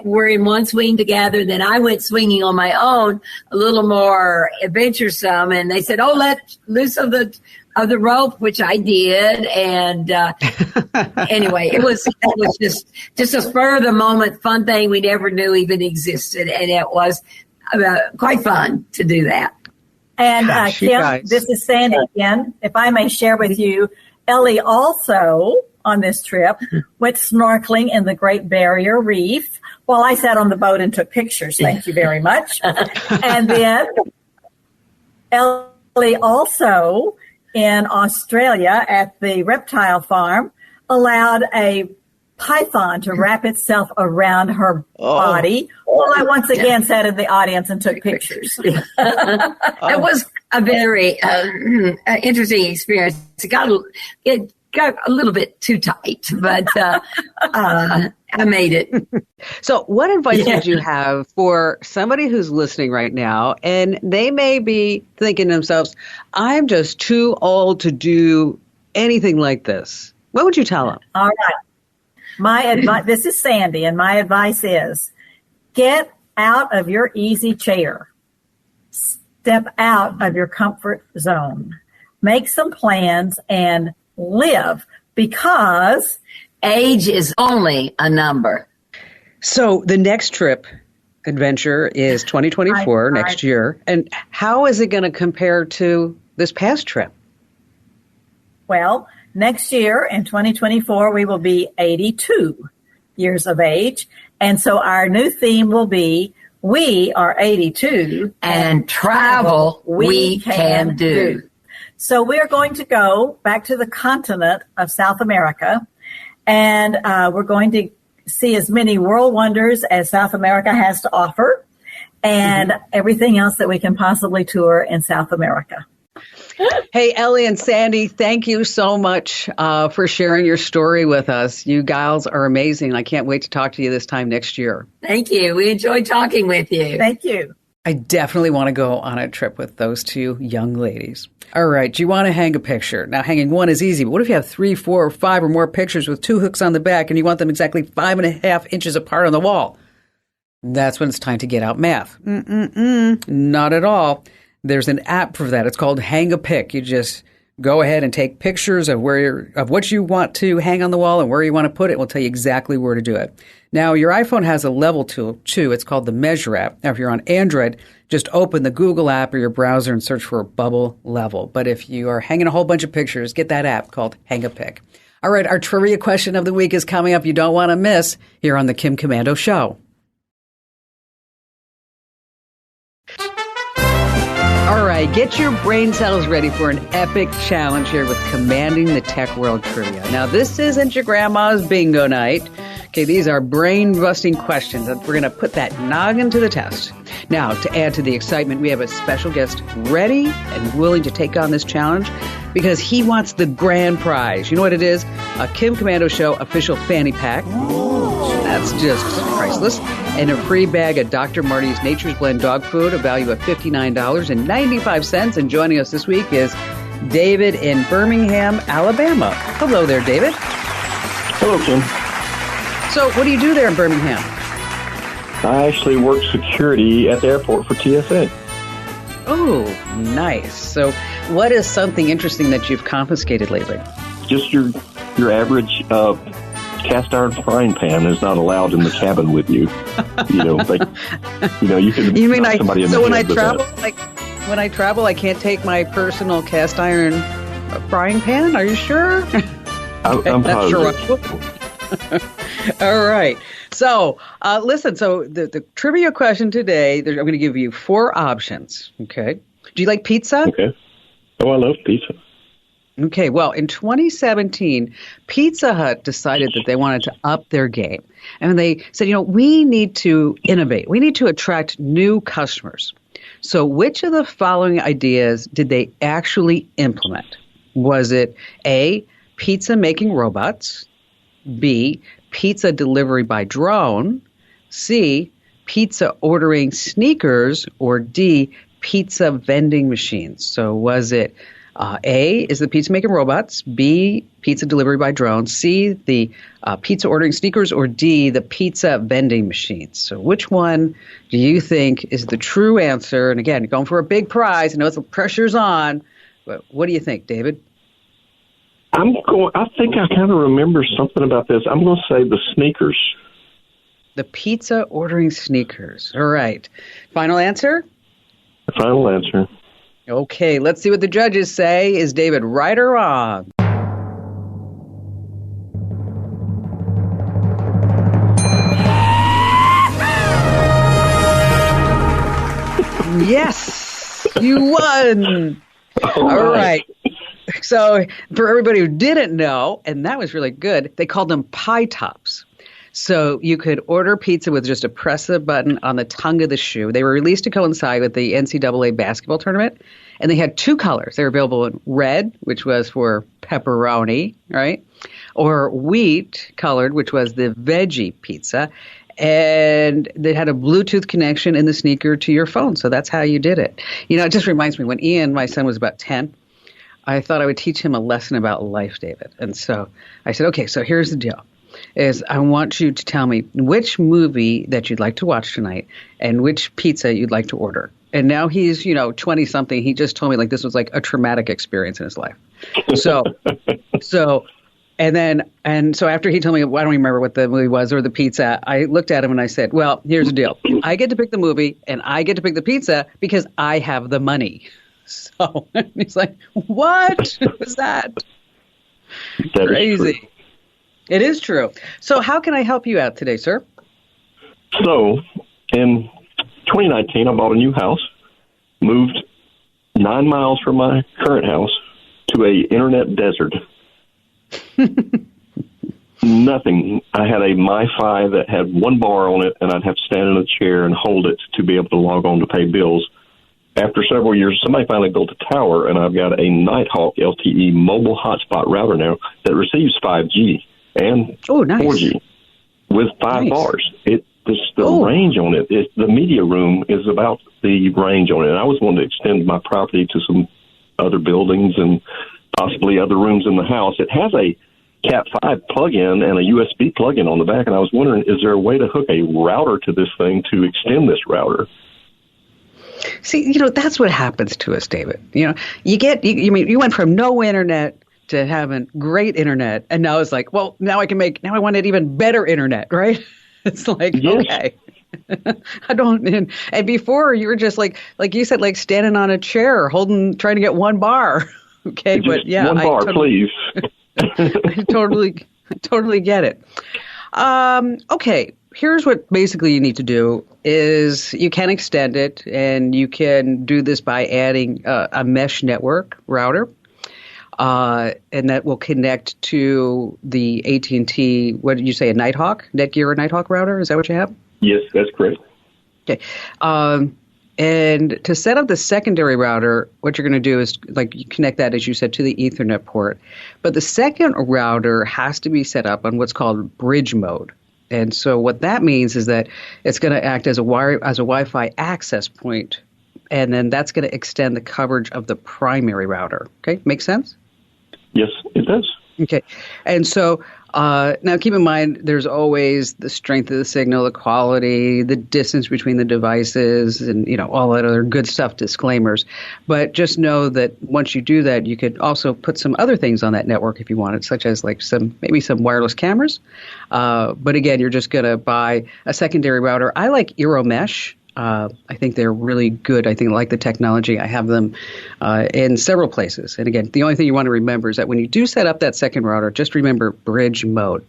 were in one swing together. Then I went swinging on my own, a little more adventuresome. And they said, "Oh, let loose of the rope," which I did. And anyway, it was just a spur of the moment fun thing we never knew even existed, and it was quite fun to do that. And Kim, this is Sandy again. If I may share with you, Ellie also on this trip went snorkeling in the Great Barrier Reef while I sat on the boat and took pictures. Thank you very much. And then Ellie also in Australia at the reptile farm allowed a python to wrap itself around her body while I once again sat in the audience and took pictures. It was a very interesting experience. It got a little bit too tight, but I made it. So what advice would you have for somebody who's listening right now, and they may be thinking to themselves, I'm just too old to do anything like this? What would you tell them? All right. My advice, this is Sandy, and my advice is get out of your easy chair. Step out of your comfort zone. Make some plans and live, because age is only a number. So the next trip adventure is 2024, next year. And how is it going to compare to this past trip? Well, next year in 2024, we will be 82 years of age. And so our new theme will be, we are 82 and travel we can do. So we're going to go back to the continent of South America, and we're going to see as many world wonders as South America has to offer, and everything else that we can possibly tour in South America. Hey, Ellie and Sandy, thank you so much for sharing your story with us. You gals are amazing. I can't wait to talk to you this time next year. Thank you. We enjoyed talking with you. Thank you. I definitely want to go on a trip with those two young ladies. All right, do you want to hang a picture? Now, hanging one is easy, but what if you have 3, 4, or 5 or more pictures with 2 hooks on the back and you want them exactly 5.5 inches apart on the wall? That's when it's time to get out math. Not at all. There's an app for that. It's called Hang a Pic. You just go ahead and take pictures of what you want to hang on the wall and where you want to put it. We'll tell you exactly where to do it. Now, your iPhone has a level tool, too. It's called the Measure app. Now, if you're on Android, just open the Google app or your browser and search for Bubble Level. But if you are hanging a whole bunch of pictures, get that app called Hang a Pic. All right, our trivia question of the week is coming up. You don't want to miss here on the Kim Komando Show. All right, get your brain cells ready for an epic challenge here with Commanding the Tech World Trivia. Now, this isn't your grandma's bingo night. Okay, these are brain-busting questions, and we're going to put that noggin to the test. Now, to add to the excitement, we have a special guest ready and willing to take on this challenge because he wants the grand prize. You know what it is? A Kim Komando Show official fanny pack. That's just priceless. And a free bag of Dr. Marty's Nature's Blend dog food, a value of $59.95. And joining us this week is David in Birmingham, Alabama. Hello there, David. Hello, Kim. So what do you do there in Birmingham? I actually work security at the airport for TSA. Oh, nice. So what is something interesting that you've confiscated lately? Just your average cast iron frying pan is not allowed in the cabin with you. You can. You mean somebody in so the when I head with travel, that. when I travel, I can't take my personal cast iron frying pan? Are you sure? I'm not positive. sure. All right. So, listen, so the trivia question today, I'm going to give you 4 options, okay? Do you like pizza? Okay. Oh, I love pizza. Okay, well, in 2017, Pizza Hut decided that they wanted to up their game. And they said, we need to innovate. We need to attract new customers. So which of the following ideas did they actually implement? Was it A, pizza making robots, B, pizza delivery by drone, C, pizza ordering sneakers, or D, pizza vending machines? So was it A, is the pizza making robots, B, pizza delivery by drone, C, the pizza ordering sneakers, or D, the pizza vending machines? So which one do you think is the true answer? And again, you're going for a big prize. I know the pressure's on, but what do you think, David? I think I kind of remember something about this. I'm going to say the sneakers. The pizza ordering sneakers. All right. Final answer? The final answer. Okay, let's see what the judges say. Is David right or wrong? Yes, you won. All right. So for everybody who didn't know, and that was really good, they called them pie tops. So you could order pizza with just a press of a button on the tongue of the shoe. They were released to coincide with the NCAA basketball tournament, and they had 2 colors. They were available in red, which was for pepperoni, right? Or wheat colored, which was the veggie pizza. And they had a Bluetooth connection in the sneaker to your phone. So that's how you did it. It just reminds me, when Ian, my son, was about 10, I thought I would teach him a lesson about life, David. And so I said, okay, so here's the deal. Is I want you to tell me which movie that you'd like to watch tonight and which pizza you'd like to order. And now he's, 20-something. He just told me this was like a traumatic experience in his life. So after he told me, I don't remember what the movie was or the pizza, I looked at him and I said, well, here's the deal. I get to pick the movie and I get to pick the pizza because I have the money. So he's like, what was that? That crazy. It is true. So how can I help you out today, sir? So in 2019, I bought a new house, moved 9 miles from my current house, to a internet desert. Nothing. I had a MiFi that had one bar on it, and I'd have to stand in a chair and hold it to be able to log on to pay bills. After several years, somebody finally built a tower, and I've got a Nighthawk LTE mobile hotspot router now that receives 5G and 4G with 5 bars. The range on it, the media room is about the range on it. And I was wanting to extend my property to some other buildings and possibly other rooms in the house. It has a Cat5 plug-in and a USB plug-in on the back, and I was wondering, is there a way to hook a router to this thing to extend this router? See, that's what happens to us, David. You went from no internet to having great internet, and now it's like, well, now I want it even better internet, right? It's like, okay. I don't, and before you were just like you said, like standing on a chair, trying to get one bar. Okay, just but yeah, one bar, please. I totally get it. Okay, here's what basically you need to do is you can extend it, and you can do this by adding a mesh network router, and that will connect to the AT&T, what did you say, a Nighthawk? Netgear or Nighthawk router? Is that what you have? Yes, that's correct. Okay. And to set up the secondary router, what you're going to do is you connect that, as you said, to the Ethernet port. But the second router has to be set up on what's called bridge mode. And so what that means is that it's going to act as a Wi-Fi access point, and then that's going to extend the coverage of the primary router. Okay, make sense? Yes, it does. Okay, and so now keep in mind there's always the strength of the signal, the quality, the distance between the devices, and all that other good stuff, disclaimers. But just know that once you do that, you could also put some other things on that network if you wanted, such as maybe some wireless cameras. But again, you're just going to buy a secondary router. I like Euromesh. I think they're really good. I think I like the technology. I have them in several places. And again, the only thing you want to remember is that when you do set up that second router, just remember bridge mode,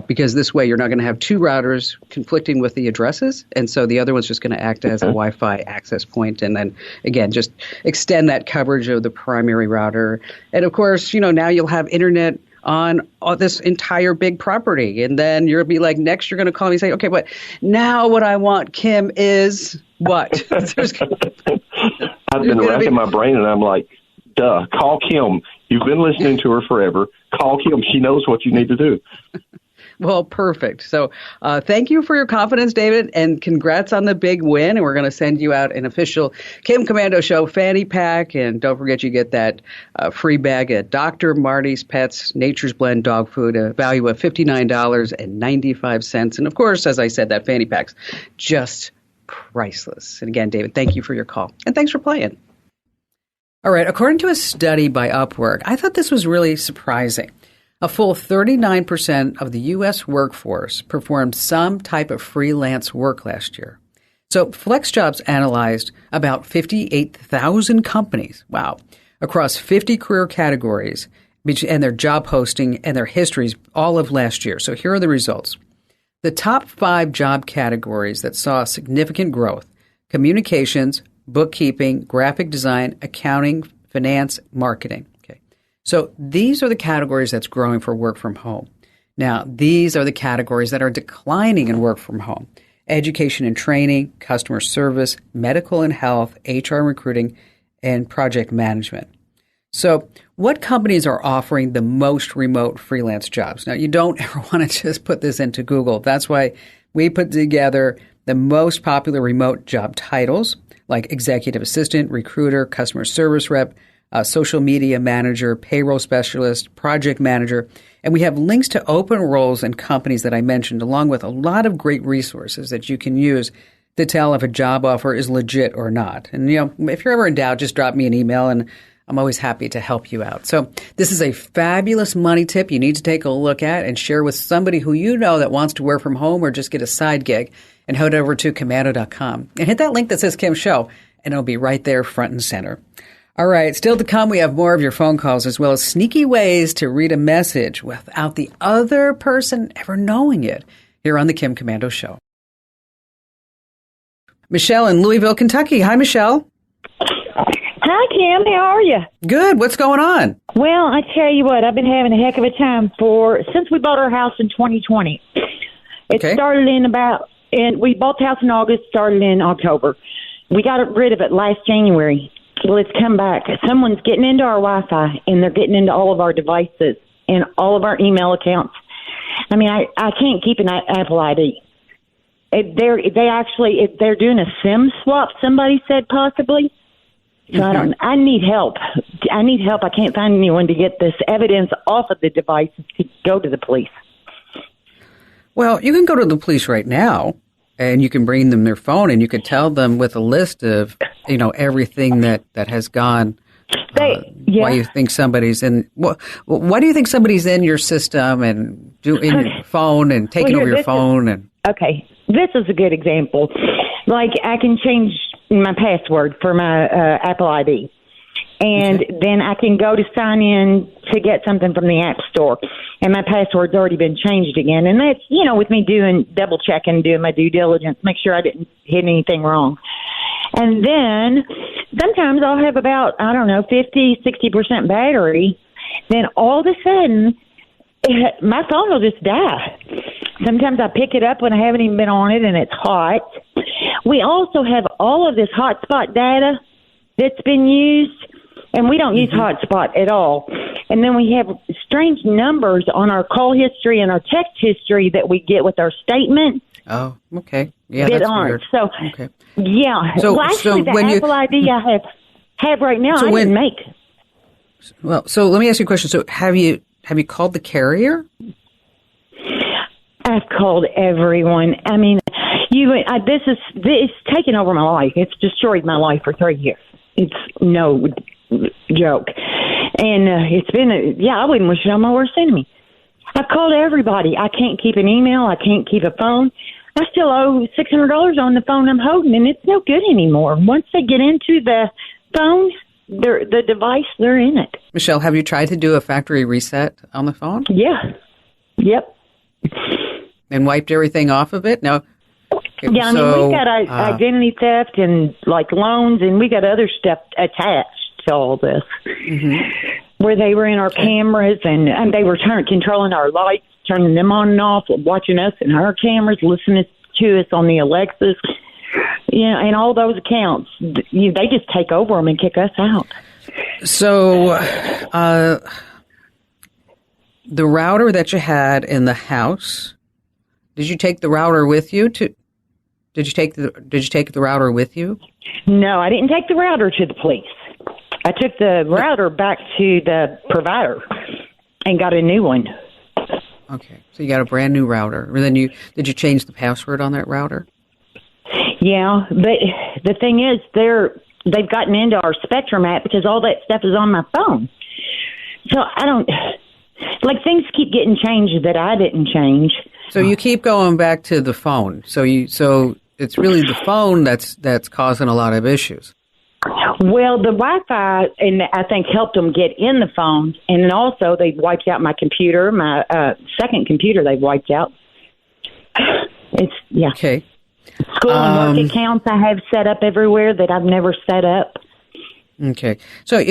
because this way you're not going to have two routers conflicting with the addresses. And so the other one's just going to act as a Wi-Fi access point. And then, again, just extend that coverage of the primary router. And of course, now you'll have internet on this entire big property. And then you'll be like, next you're going to call me and say, okay, but now what I want, Kim, is what? I've been racking my brain, and I'm like, duh, call Kim. You've been listening to her forever. Call Kim. She knows what you need to do. Well, perfect. So thank you for your confidence, David, and congrats on the big win. And we're going to send you out an official Kim Komando Show fanny pack. And don't forget you get that free bag of Dr. Marty's Pets Nature's Blend dog food, a value of $59.95. And, of course, as I said, that fanny pack's just priceless. And, again, David, thank you for your call. And thanks for playing. All right. According to a study by Upwork, I thought this was really surprising. A full 39% of the U.S. workforce performed some type of freelance work last year. So FlexJobs analyzed about 58,000 companies, across 50 career categories, and their job posting and their histories all of last year. So here are the results. The top 5 job categories that saw significant growth: communications, bookkeeping, graphic design, accounting, finance, marketing. So these are the categories that's growing for work from home. Now, these are the categories that are declining in work from home: education and training, customer service, medical and health, HR and recruiting, and project management. So what companies are offering the most remote freelance jobs? Now, you don't ever want to just put this into Google. That's why we put together the most popular remote job titles, like executive assistant, recruiter, customer service rep, social media manager, payroll specialist, project manager. And we have links to open roles and companies that I mentioned, along with a lot of great resources that you can use to tell if a job offer is legit or not. And, if you're ever in doubt, just drop me an email, and I'm always happy to help you out. So this is a fabulous money tip you need to take a look at and share with somebody who you know that wants to work from home or just get a side gig. And head over to Komando.com and hit that link that says Kim Show, and it'll be right there front and center. All right, still to come, we have more of your phone calls, as well as sneaky ways to read a message without the other person ever knowing it, here on the Kim Komando Show. Michelle in Louisville, Kentucky. Hi, Michelle. Hi, Hi, Kim. How are you? Good. What's going on? Well, I tell you what, I've been having a heck of a time since we bought our house in 2020. It started we bought the house in August, started in October. We got rid of it last January. Well, it's come back. Someone's getting into our Wi-Fi, and they're getting into all of our devices and all of our email accounts. I mean, I can't keep an Apple ID. They're doing a SIM swap, somebody said, possibly. So I need help. I can't find anyone to get this evidence off of the devices to go to the police. Well, you can go to the police right now, and you can bring them their phone, and you could tell them with a list of, everything that has gone. Why you think somebody's in? Why do you think somebody's in your system and in your phone and taking over your phone? Okay, this is a good example. Like, I can change my password for my Apple ID. And then I can go to sign in to get something from the App Store. And my password's already been changed again. And that's, with me double checking, doing my due diligence, make sure I didn't hit anything wrong. And then sometimes I'll have about, 50, 60% battery. Then all of a sudden, my phone will just die. Sometimes I pick it up when I haven't even been on it and it's hot. We also have all of this hotspot data that's been used, and we don't use hotspot at all. And then we have strange numbers on our call history and our text history that we get with our statement. Oh, okay. Yeah, that's weird. So, yeah. So actually, the Apple ID I have right now, I didn't make. Well, so let me ask you a question. So have you called the carrier? I've called everyone. I mean, this is taken over my life. It's destroyed my life for 3 years. It's no joke. And it's been, I wouldn't wish it on my worst enemy. I've called everybody. I can't keep an email. I can't keep a phone. I still owe $600 on the phone I'm holding, and it's no good anymore. Once they get into the phone, the device, they're in it. Michelle, have you tried to do a factory reset on the phone? Yeah. Yep. And wiped everything off of it? No. Yeah, we've got identity theft and like loans, and we got other stuff attached to all this. Where they were in our cameras and they were controlling our lights, turning them on and off, watching us in our cameras, listening to us on the Alexas. Yeah, and all those accounts, they just take over them and kick us out. So, the router that you had in the house, did you take the router with you? Did you take the router with you? No, I didn't take the router to the police. I took the router back to the provider and got a new one. Okay, so you got a brand new router. And then did you change the password on that router? Yeah, but the thing is, they've gotten into our Spectrum app because all that stuff is on my phone. So things keep getting changed that I didn't change. So you keep going back to the phone. So it's really the phone that's causing a lot of issues. Well, the Wi-Fi, and I think, helped them get in the phone. And then also they wiped out my computer, my second computer they wiped out. Okay. School and work accounts I have set up everywhere that I've never set up. Okay. So,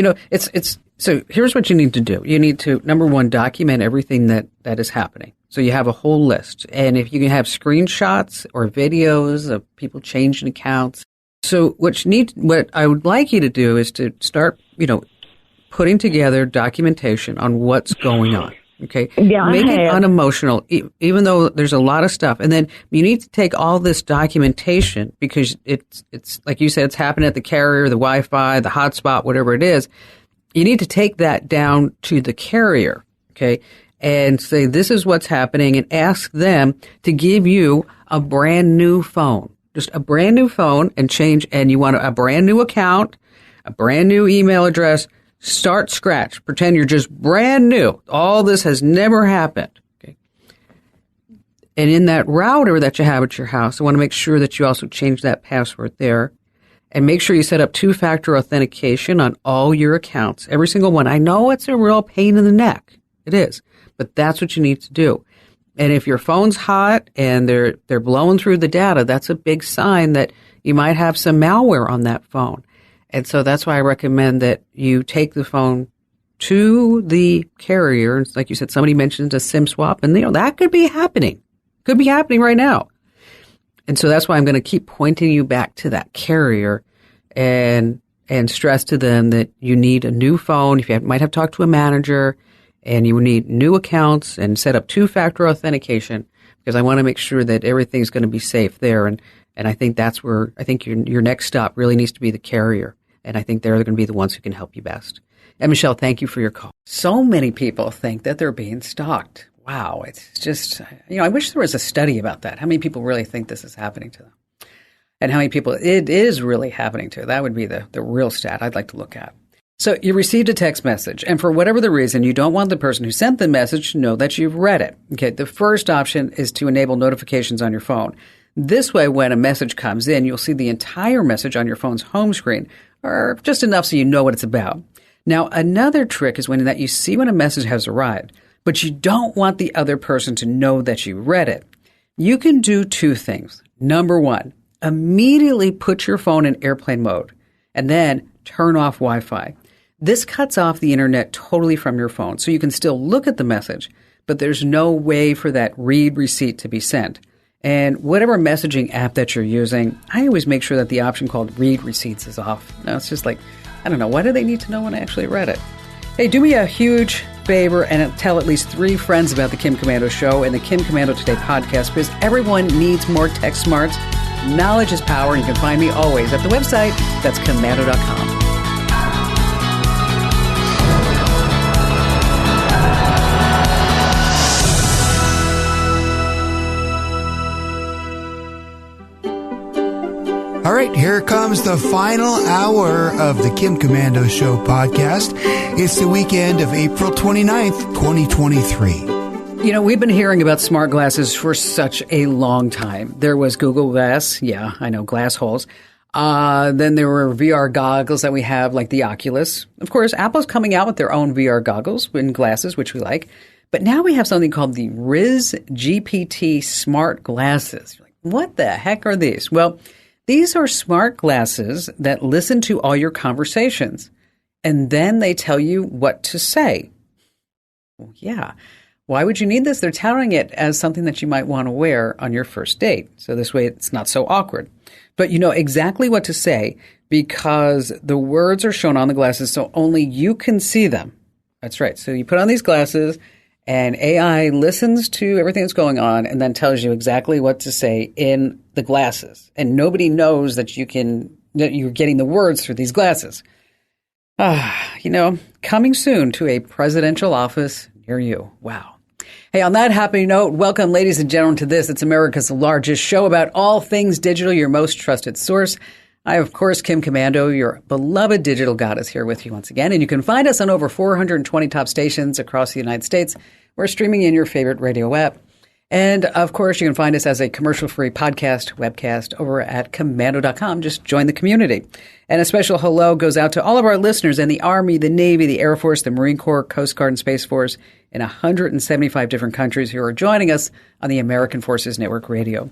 so here's what you need to do. You need to, number one, document everything that is happening. So you have a whole list. And if you can have screenshots or videos of people changing accounts. So what I would like you to do is to start, putting together documentation on what's going on. Okay. Yeah, make it unemotional, even though there's a lot of stuff. And then you need to take all this documentation because it's like you said, it's happening at the carrier, the Wi-Fi, the hotspot, whatever it is. You need to take that down to the carrier. Okay. And say, this is what's happening, and ask them to give you a brand new phone. Just a brand new phone, and you want a brand new account, a brand new email address. Start scratch. Pretend you're just brand new. All this has never happened. Okay. And in that router that you have at your house, I want to make sure that you also change that password there. And make sure you set up 2-factor authentication on all your accounts, every single one. I know it's a real pain in the neck. It is. But that's what you need to do. And if your phone's hot and they're blowing through the data, that's a big sign that you might have some malware on that phone. And so that's why I recommend that you take the phone to the carrier. Like you said, somebody mentioned a SIM swap, and that could be happening. Could be happening right now. And so that's why I'm going to keep pointing you back to that carrier and stress to them that you need a new phone. If you might have talked to a manager, and you need new accounts and set up 2-factor authentication, because I want to make sure that everything's going to be safe there. And I think that's where I think your next stop really needs to be the carrier. And I think they're going to be the ones who can help you best. And Michelle, thank you for your call. So many people think that they're being stalked. Wow. It's just, I wish there was a study about that. How many people really think this is happening to them? And how many people it is really happening to? That would be the real stat I'd like to look at. So you received a text message, and for whatever the reason, you don't want the person who sent the message to know that you've read it. Okay, the first option is to enable notifications on your phone. This way, when a message comes in, you'll see the entire message on your phone's home screen, or just enough so you know what it's about. Now, another trick is when you see when a message has arrived, but you don't want the other person to know that you read it. You can do 2 things. Number 1, immediately put your phone in airplane mode, and then turn off Wi-Fi. This cuts off the internet totally from your phone, so you can still look at the message, but there's no way for that read receipt to be sent. And whatever messaging app that you're using, I always make sure that the option called read receipts is off. Now, it's just like, I don't know, why do they need to know when I actually read it? Hey, do me a huge favor and tell at least 3 friends about the Kim Komando Show and the Kim Komando Today podcast, because everyone needs more tech smarts. Knowledge is power, and you can find me always at the website. That's komando.com. All right, here comes the final hour of the Kim Komando Show podcast. It's the weekend of April 29th, 2023. We've been hearing about smart glasses for such a long time. There was Google Glass. Yeah, I know, glass holes. Then there were VR goggles that we have, like the Oculus. Of course, Apple's coming out with their own VR goggles and glasses, which we like. But now we have something called the Riz GPT smart glasses. You're like, what the heck are these? Well, these are smart glasses that listen to all your conversations, and then they tell you what to say. Well, yeah. Why would you need this? They're touting it as something that you might want to wear on your first date. So this way it's not so awkward. But you know exactly what to say because the words are shown on the glasses, so only you can see them. That's right. So you put on these glasses, and AI listens to everything that's going on and then tells you exactly what to say in the glasses. And nobody knows that you're getting the words through these glasses. Coming soon to a presidential office near you. Wow. Hey, on that happy note, welcome, ladies and gentlemen, to this. It's America's largest show about all things digital, your most trusted source. I, of course, Kim Komando, your beloved digital goddess, here with you once again. And you can find us on over 420 top stations across the United States. We're streaming in your favorite radio app. And, of course, you can find us as a commercial-free podcast, webcast over at komando.com. Just join the community. And a special hello goes out to all of our listeners in the Army, the Navy, the Air Force, the Marine Corps, Coast Guard, and Space Force in 175 different countries who are joining us on the American Forces Network Radio.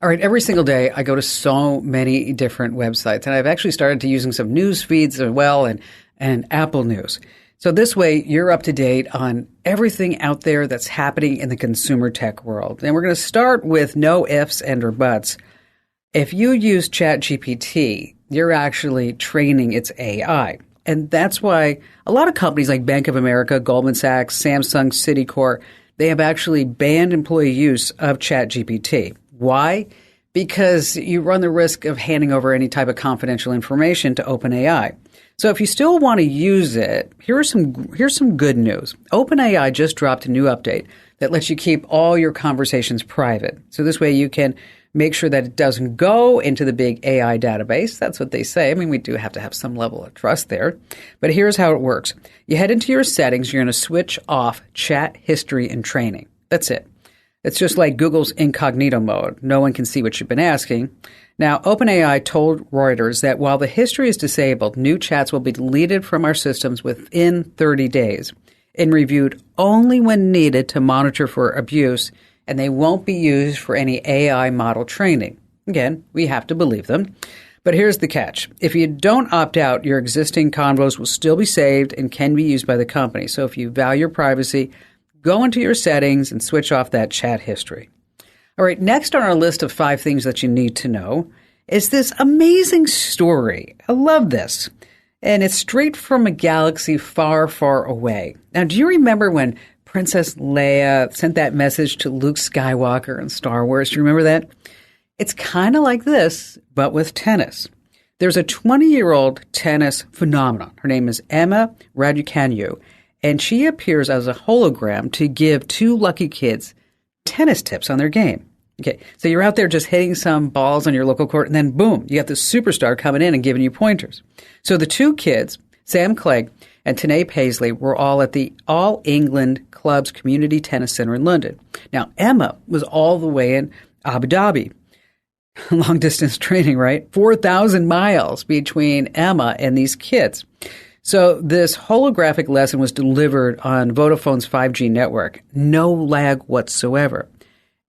All right, every single day I go to so many different websites, and I've actually started to using some news feeds as well and Apple News. So this way you're up to date on everything out there that's happening in the consumer tech world. And we're going to start with no ifs and or buts. If you use ChatGPT, you're actually training its AI. And that's why a lot of companies like Bank of America, Goldman Sachs, Samsung, Citicorp, they have actually banned employee use of ChatGPT. Why? Because you run the risk of handing over any type of confidential information to OpenAI. So if you still want to use it, here's some good news. OpenAI just dropped a new update that lets you keep all your conversations private. So this way you can make sure that it doesn't go into the big AI database. That's what they say. I mean, we do have to have some level of trust there. But here's how it works. You head into your settings. You're going to switch off chat history and training. That's it. It's just like Google's incognito mode. No one can see what you've been asking. Now, OpenAI told Reuters that while the history is disabled, new chats will be deleted from our systems within 30 days and reviewed only when needed to monitor for abuse, and they won't be used for any AI model training. Again, we have to believe them. But here's the catch. If you don't opt out, your existing convos will still be saved and can be used by the company. So if you value your privacy, go into your settings and switch off that chat history. All right, next on our list of 5 things that you need to know is this amazing story. I love this. And it's straight from a galaxy far, far away. Now, do you remember when Princess Leia sent that message to Luke Skywalker in Star Wars? Do you remember that? It's kind of like this, but with tennis. There's a 20-year-old tennis phenomenon. Her name is Emma Raducanu, and she appears as a hologram to give 2 lucky kids tennis tips on their game. Okay, so you're out there just hitting some balls on your local court, and then boom, you got this superstar coming in and giving you pointers. So the 2 kids, Sam Clegg and Tanae Paisley, were all at the All England Club's Community Tennis Center in London. Now, Emma was all the way in Abu Dhabi. Long distance training, right? 4,000 miles between Emma and these kids. So this holographic lesson was delivered on Vodafone's 5G network. No lag whatsoever.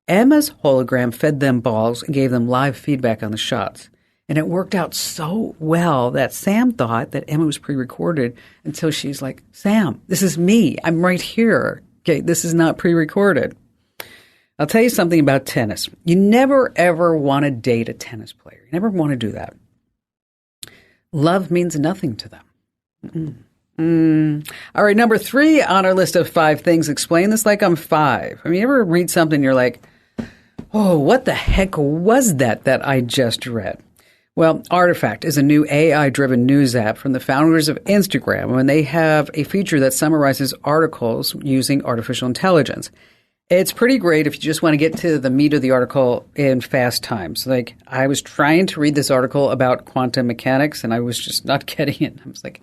Emma's hologram fed them balls and gave them live feedback on the shots. And it worked out so well that Sam thought that Emma was pre-recorded until she's like, Sam, this is me. I'm right here. Okay, this is not pre-recorded. I'll tell you something about tennis. You never, ever want to date a tennis player. You never want to do that. Love means nothing to them. All right, number 3 on our list of 5 things. Explain this like I'm 5. I mean, you ever read something and you're like, oh, what the heck was that I just read? Well, Artifact is a new AI-driven news app from the founders of Instagram, and they have a feature that summarizes articles using artificial intelligence. It's pretty great if you just want to get to the meat of the article in fast times. Like, I was trying to read this article about quantum mechanics, and I was just not getting it. I was like,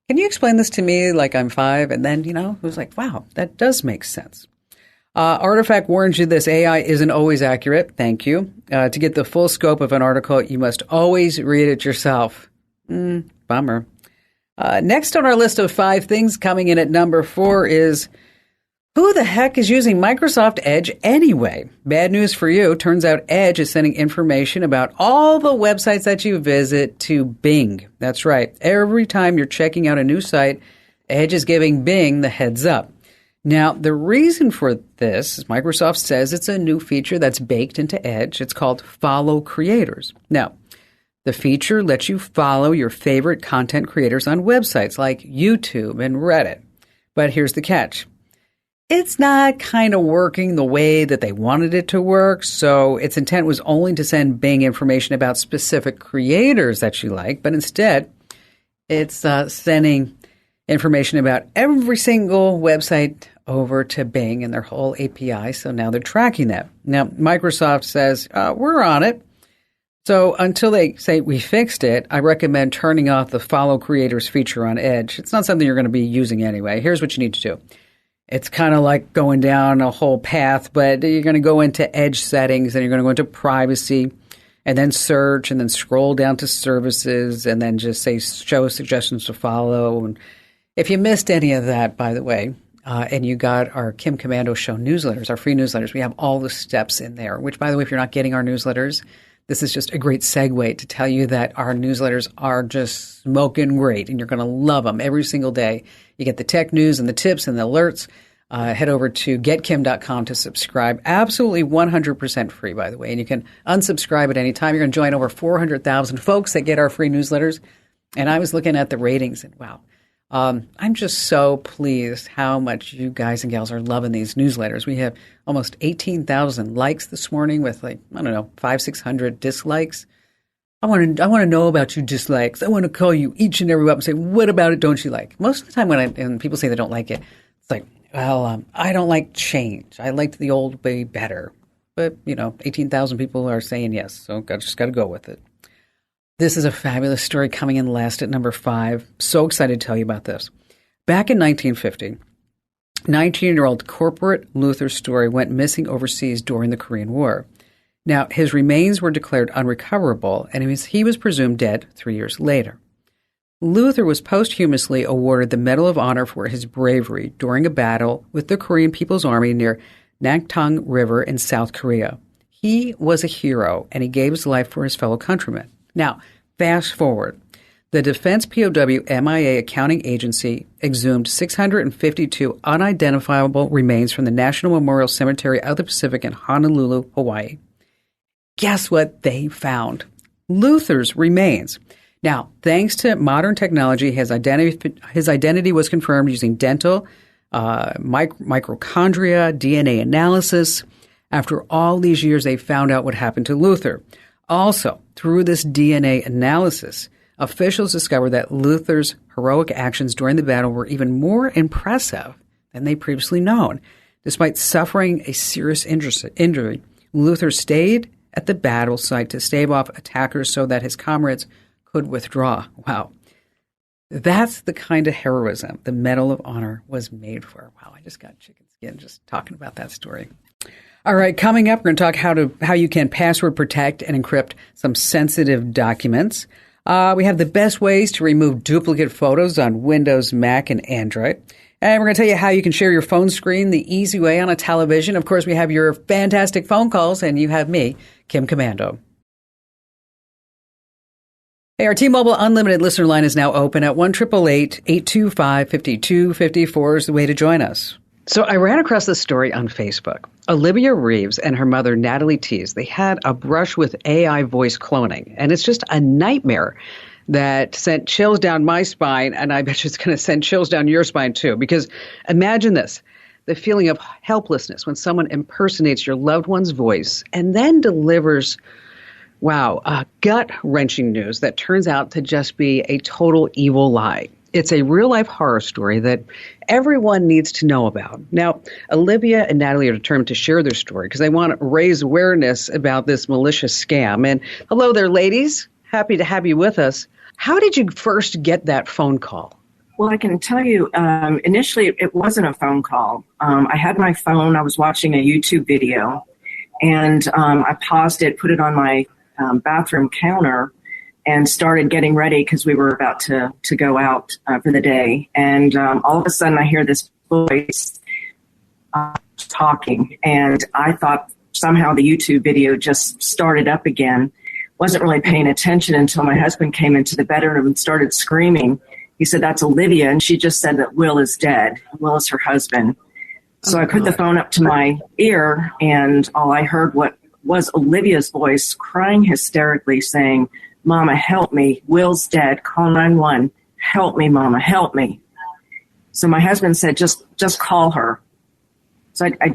can you explain this to me like I'm 5? And then, it was like, wow, that does make sense. Artifact warns you this AI isn't always accurate. Thank you. To get the full scope of an article, you must always read it yourself. Bummer. Next on our list of 5 things, coming in at number 4 is, who the heck is using Microsoft Edge anyway? Bad news for you. Turns out Edge is sending information about all the websites that you visit to Bing. That's right. Every time you're checking out a new site, Edge is giving Bing the heads up. Now, the reason for this is Microsoft says it's a new feature that's baked into Edge. It's called Follow Creators. Now, the feature lets you follow your favorite content creators on websites like YouTube and Reddit. But here's the catch. It's not kind of working the way that they wanted it to work, so its intent was only to send Bing information about specific creators that you like, but instead, it's sending information about every single website over to Bing and their whole API, so now they're tracking that. Now, Microsoft says, we're on it. So until they say we fixed it, I recommend turning off the Follow Creators feature on Edge. It's not something you're going to be using anyway. Here's what you need to do. It's kind of like going down a whole path, but you're going to go into Edge settings, and you're going to go into privacy, and then search, and then scroll down to services, and then just say show suggestions to follow. And if you missed any of that, by the way, and you got our Kim Komando Show newsletters, our free newsletters, we have all the steps in there, which, by the way, if you're not getting our newsletters, this is just a great segue to tell you that our newsletters are just smoking great, and you're going to love them every single day. You get the tech news and the tips and the alerts. Head over to getkim.com to subscribe. Absolutely 100% free, by the way. And you can unsubscribe at any time. You're going to join over 400,000 folks that get our free newsletters. And I was looking at the ratings, and wow, I'm just so pleased how much you guys and gals are loving these newsletters. We have almost 18,000 likes this morning with 500-600 dislikes. I want to know about your dislikes. I want to call you each and every up and say, what about it don't you like? Most of the time when people say they don't like it, it's like, well, I don't like change. I liked the old way better. But, 18,000 people are saying yes, so just got to go with it. This is a fabulous story coming in last at number 5. So excited to tell you about this. Back in 1950, 19-year-old Corporate Luther Story went missing overseas during the Korean War. Now, his remains were declared unrecoverable, and he was presumed dead 3 years later. Luther was posthumously awarded the Medal of Honor for his bravery during a battle with the Korean People's Army near Naktong River in South Korea. He was a hero, and he gave his life for his fellow countrymen. Now, Fast forward. The Defense POW MIA Accounting Agency exhumed 652 unidentifiable remains from the National Memorial Cemetery of the Pacific in Honolulu, Hawaii. Guess what they found? Luther's remains. Now, thanks to modern technology, his identity was confirmed using dental, mitochondria, DNA analysis. After all these years, they found out what happened to Luther. Also, through this DNA analysis, officials discovered that Luther's heroic actions during the battle were even more impressive than they previously known. Despite suffering a serious injury, Luther stayed at the battle site to stave off attackers so that his comrades could withdraw. Wow. That's the kind of heroism the Medal of Honor was made for. Wow, I just got chicken skin just talking about that story. All right, coming up, we're going to talk how you can password protect and encrypt some sensitive documents. We have the best ways to remove duplicate photos on Windows, Mac, and Android. And we're going to tell you how you can share your phone screen the easy way on a television. Of course, we have your fantastic phone calls, and you have me, Kim Commando. Hey, our T-Mobile Unlimited listener line is now open at 1-888-825-5254 is the way to join us. So I ran across this story on Facebook. Olivia Reeves and her mother, Natalie Tease, they had a brush with AI voice cloning, and it's just a nightmare that sent chills down my spine, and I bet you it's going to send chills down your spine too, because imagine this, the feeling of helplessness when someone impersonates your loved one's voice and then delivers gut-wrenching news that turns out to just be a total evil lie. It's a real-life horror story that everyone needs to know about. Now, Olivia and Natalie are determined to share their story because they want to raise awareness about this malicious scam. And hello there, ladies. Happy to have you with us. How did you first get that phone call? Well, I can tell you, initially it wasn't a phone call. I had my phone. I was watching a YouTube video, and I paused it, put it on my bathroom counter, and started getting ready because we were about to go out for the day. And all of a sudden I hear this voice talking, and I thought somehow the YouTube video just started up again. Wasn't really paying attention until my husband came into the bedroom and started screaming. He said, "That's Olivia," and she just said that Will is dead. Will is her husband. So I put the phone up to my ear, and all I heard was Olivia's voice crying hysterically, saying, "Mama, help me. Will's dead. Call 911. Help me, Mama. Help me." So my husband said, just call her. So I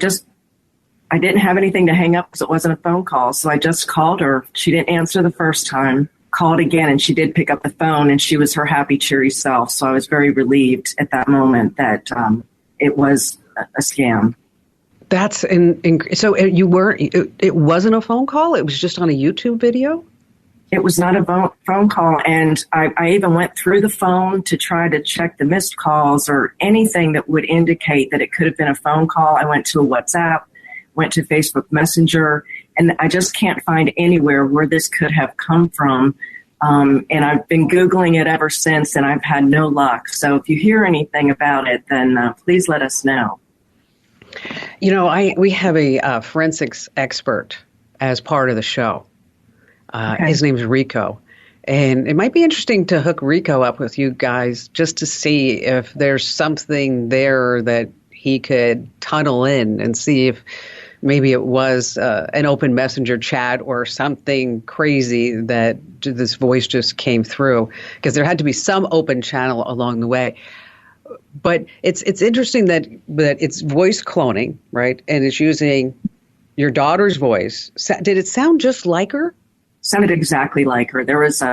didn't have anything to hang up because it wasn't a phone call. So I just called her. She didn't answer the first time. Called again, and she did pick up the phone, and she was her happy, cheery self. So I was very relieved at that moment that it was a scam. That's so you weren't. It wasn't a phone call. It was just on a YouTube video. It was not a phone call, and I even went through the phone to try to check the missed calls or anything that would indicate that it could have been a phone call. I went to a WhatsApp, went to Facebook Messenger, and I just can't find anywhere where this could have come from. And I've been Googling it ever since, and I've had no luck. So if you hear anything about it, then please let us know. You know, we have a forensics expert as part of the show. Okay. His name's Rico. And it might be interesting to hook Rico up with you guys just to see if there's something there that he could tunnel in and see if maybe it was an open messenger chat or something crazy that this voice just came through, because there had to be some open channel along the way. But it's interesting that it's voice cloning, right? And it's using your daughter's voice. Did it sound just like her? Sounded exactly like her. There was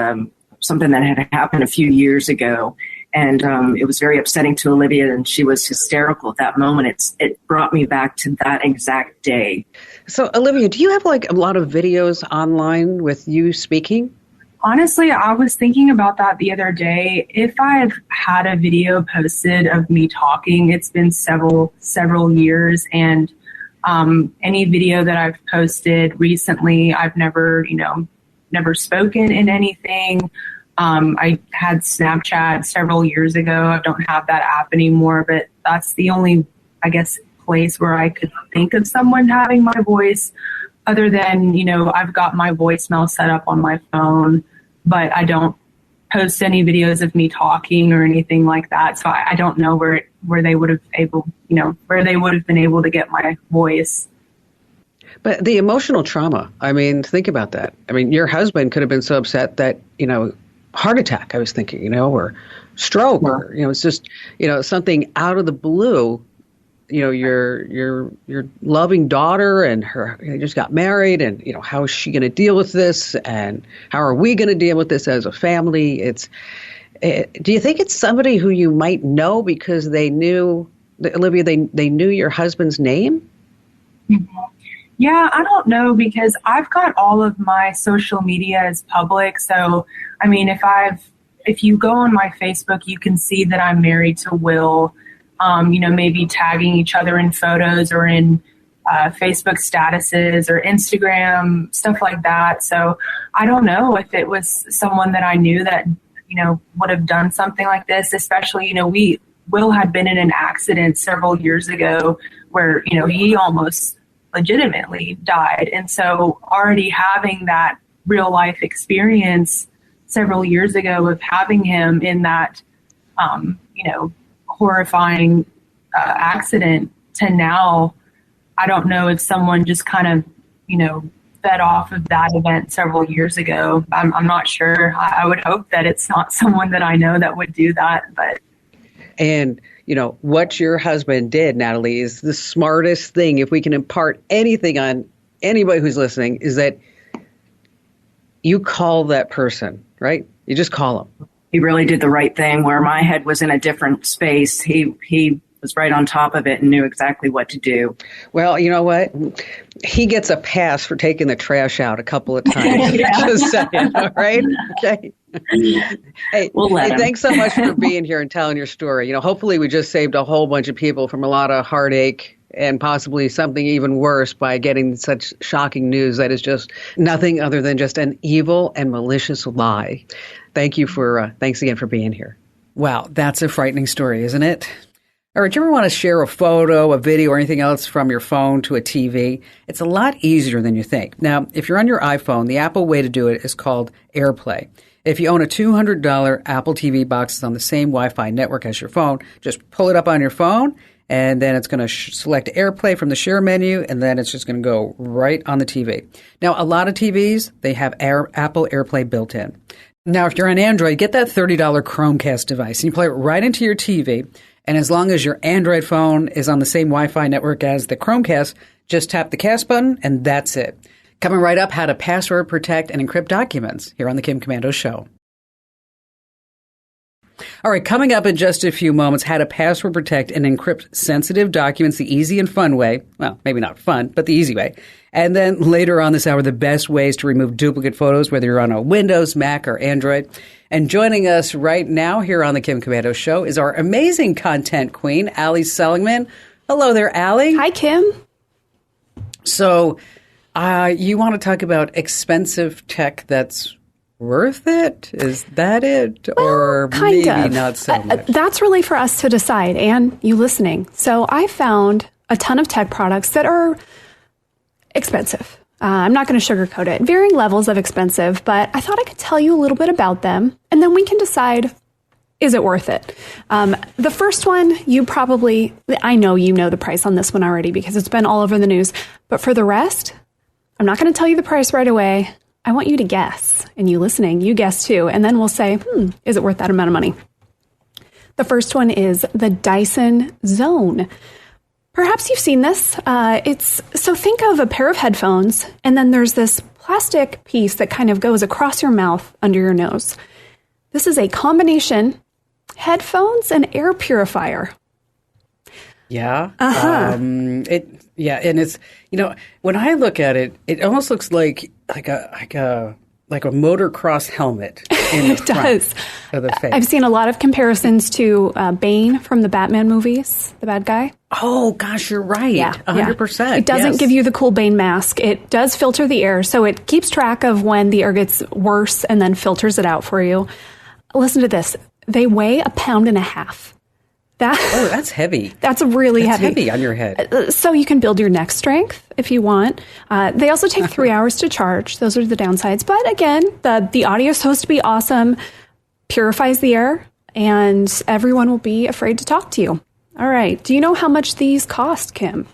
something that had happened a few years ago, and it was very upsetting to Olivia, and she was hysterical at that moment. It brought me back to that exact day. So, Olivia, do you have like a lot of videos online with you speaking? Honestly, I was thinking about that the other day. If I've had a video posted of me talking, it's been several years, and any video that I've posted recently, I've never spoken in anything. I had Snapchat several years ago. I don't have that app anymore, but that's the only, I guess, place where I could think of someone having my voice, other than, I've got my voicemail set up on my phone. but I don't post any videos of me talking or anything like that. So I don't know where they would have been able to get my voice. But the emotional trauma, I mean, think about that. I mean, your husband could have been so upset that, heart attack, I was thinking, or stroke, or, it's just, something out of the blue. Your loving daughter and her just got married, and how is she going to deal with this, and how are we going to deal with this as a family? Do you think it's somebody who you might know because they knew, Olivia, they knew your husband's name? Mm-hmm. Yeah, I don't know, because I've got all of my social media as public. So, I mean, if you go on my Facebook, you can see that I'm married to Will. Maybe tagging each other in photos or in Facebook statuses or Instagram, stuff like that. So I don't know if it was someone that I knew that, would have done something like this, especially, Will had been in an accident several years ago where, he almost legitimately died. And so already having that real life experience several years ago of having him in that, horrifying accident to now, I don't know if someone just kind of, fed off of that event several years ago. I'm not sure. I would hope that it's not someone that I know that would do that. But and what your husband did, Natalie, is the smartest thing. If we can impart anything on anybody who's listening, is that you call that person, right? You just call them. He really did the right thing. Where my head was in a different space, he was right on top of it and knew exactly what to do. Well, you know what? He gets a pass for taking the trash out a couple of times. Just saying, all right? Okay. Hey, thanks so much for being here and telling your story. Hopefully we just saved a whole bunch of people from a lot of heartache and possibly something even worse by getting such shocking news that is just nothing other than just an evil and malicious lie. Thanks again for being here. Wow, that's a frightening story, isn't it? All right, do you ever want to share a photo, a video, or anything else from your phone to a TV? It's a lot easier than you think. Now, if you're on your iPhone, the Apple way to do it is called AirPlay. If you own a $200 Apple TV box that's on the same Wi-Fi network as your phone, just pull it up on your phone, and then it's going to select AirPlay from the share menu, and then it's just going to go right on the TV. Now, a lot of TVs, they have Apple AirPlay built in. Now, if you're on Android, get that $30 Chromecast device, and you play it right into your TV. And as long as your Android phone is on the same Wi-Fi network as the Chromecast, just tap the cast button, and that's it. Coming right up, how to password protect and encrypt documents here on the Kim Komando Show. All right, coming up in just a few moments, how to password protect and encrypt sensitive documents the easy and fun way. Well, maybe not fun, but the easy way. And then later on this hour, the best ways to remove duplicate photos, whether you're on a Windows, Mac, or Android. And joining us right now here on the Kim Komando Show is our amazing content queen, Allie Seligman. Hello there, Allie. Hi, Kim. So you want to talk about expensive tech that's worth it? Is that it? Or kind maybe of. Not so much? That's really for us to decide and you listening. So I found a ton of tech products that are expensive. I'm not going to sugarcoat it. Varying levels of expensive, but I thought I could tell you a little bit about them, and then we can decide, is it worth it? The first one, I know you know the price on this one already because it's been all over the news. But for the rest, I'm not going to tell you the price right away. I want you to guess, and you listening, you guess too, and then we'll say, is it worth that amount of money? The first one is the Dyson Zone. Perhaps you've seen this. So think of a pair of headphones, and then there's this plastic piece that kind of goes across your mouth under your nose. This is a combination headphones and air purifier. Yeah. Uh-huh. And it's, when I look at it, it almost looks like a motocross helmet in the It does. of the face. I've seen a lot of comparisons to Bane from the Batman movies, the bad guy. Oh, gosh, you're right. Yeah, 100%. It doesn't give you the cool Bane mask. It does filter the air, so it keeps track of when the air gets worse and then filters it out for you. Listen to this. They weigh 1.5 pounds. That's heavy. That's really That's heavy. heavy on your head. So you can build your neck strength if you want. They also take 3 hours to charge. Those are the downsides. But again, the audio is supposed to be awesome, purifies the air, and everyone will be afraid to talk to you. All right. Do you know how much these cost, Kim?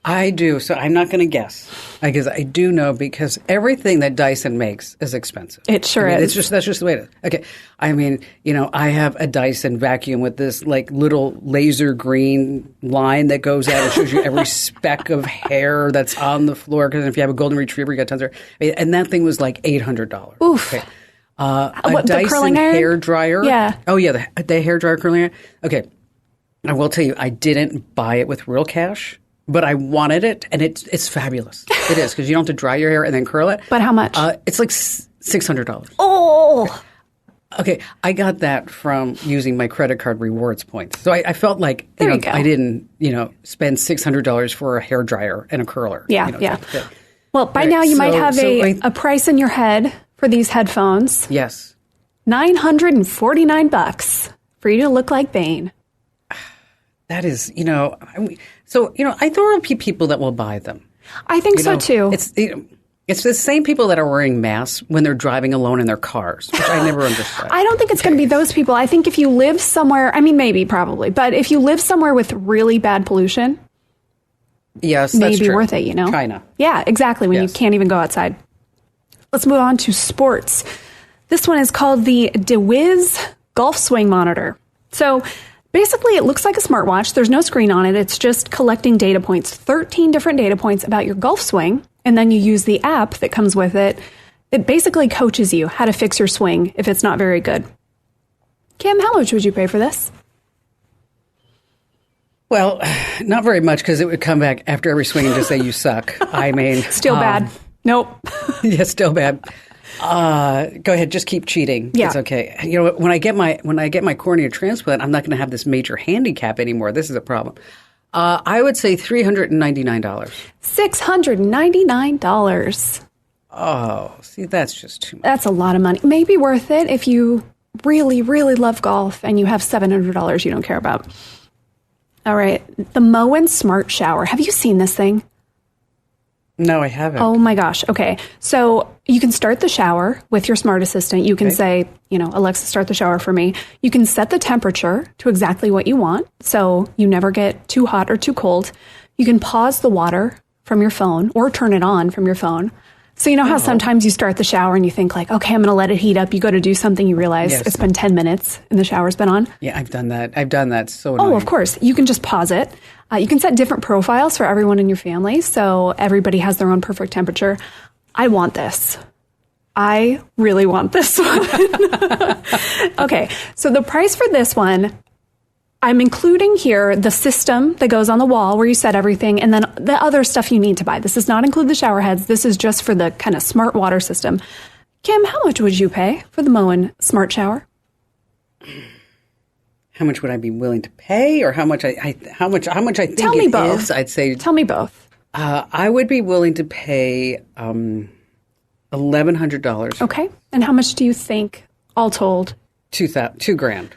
I do. So I'm not going to guess. I guess I do know because everything that Dyson makes is expensive. It sure is. That's just the way it is. Okay. I mean, I have a Dyson vacuum with this like little laser green line that goes out and shows you every speck of hair that's on the floor. Because if you have a golden retriever, you got tons of hair. And that thing was like $800. Oof. Okay. What, the Dyson curling iron? hair dryer. Yeah. Oh yeah, the hair dryer curling iron. Okay. I will tell you, I didn't buy it with real cash. But I wanted it, and it's fabulous. It is, because you don't have to dry your hair and then curl it. But how much? It's like $600. Oh! Okay, I got that from using my credit card rewards points. So I felt like I didn't, spend $600 for a hair dryer and a curler. Yeah. Well, by now you might have a price in your head for these headphones. Yes. $949 for you to look like Bane. That is, I think there will be people that will buy them. I think so too. It's the same people that are wearing masks when they're driving alone in their cars, which I never understood. I don't think it's going to be those people. I think if you live somewhere, maybe, probably, but if you live somewhere with really bad pollution, yes, maybe that's true. worth it, China. Yeah, exactly, when you can't even go outside. Let's move on to sports. This one is called the DeWiz Golf Swing Monitor. So basically, it looks like a smartwatch. There's no screen on it. It's just collecting data points, 13 different data points about your golf swing. And then you use the app that comes with it. It basically coaches you how to fix your swing if it's not very good. Kim, how much would you pay for this? Well, not very much, because it would come back after every swing and just say you suck. Still bad. Nope. Yeah, still bad. Go ahead, just keep cheating. Yeah. It's okay. When I get my cornea transplant, I'm not going to have this major handicap anymore. This is a problem. I would say $399. $699. Oh, see, that's just too much. That's a lot of money. Maybe worth it if you really, really love golf and you have $700 you don't care about. All right. The Moen Smart Shower. Have you seen this thing? No, I haven't. Oh my gosh. Okay. So you can start the shower with your smart assistant. You can say, Alexa, start the shower for me. You can set the temperature to exactly what you want, so you never get too hot or too cold. You can pause the water from your phone or turn it on from your phone. So how sometimes you start the shower and you think like, okay, I'm going to let it heat up. You go to do something, you realize it's been 10 minutes and the shower's been on. Yeah, I've done that. So annoying. Oh, of course. You can just pause it. You can set different profiles for everyone in your family, so everybody has their own perfect temperature. I want this. I really want this one. Okay, so the price for this one, I'm including here the system that goes on the wall where you set everything, and then the other stuff you need to buy. This does not include the shower heads. This is just for the kind of smart water system. Kim, how much would you pay for the Moen Smart Shower? How much would I be willing to pay, or how much I think Tell me it both. is? I'd say. Tell me both. I would be willing to pay $1,100. Okay, and how much do you think, all told? $2,000.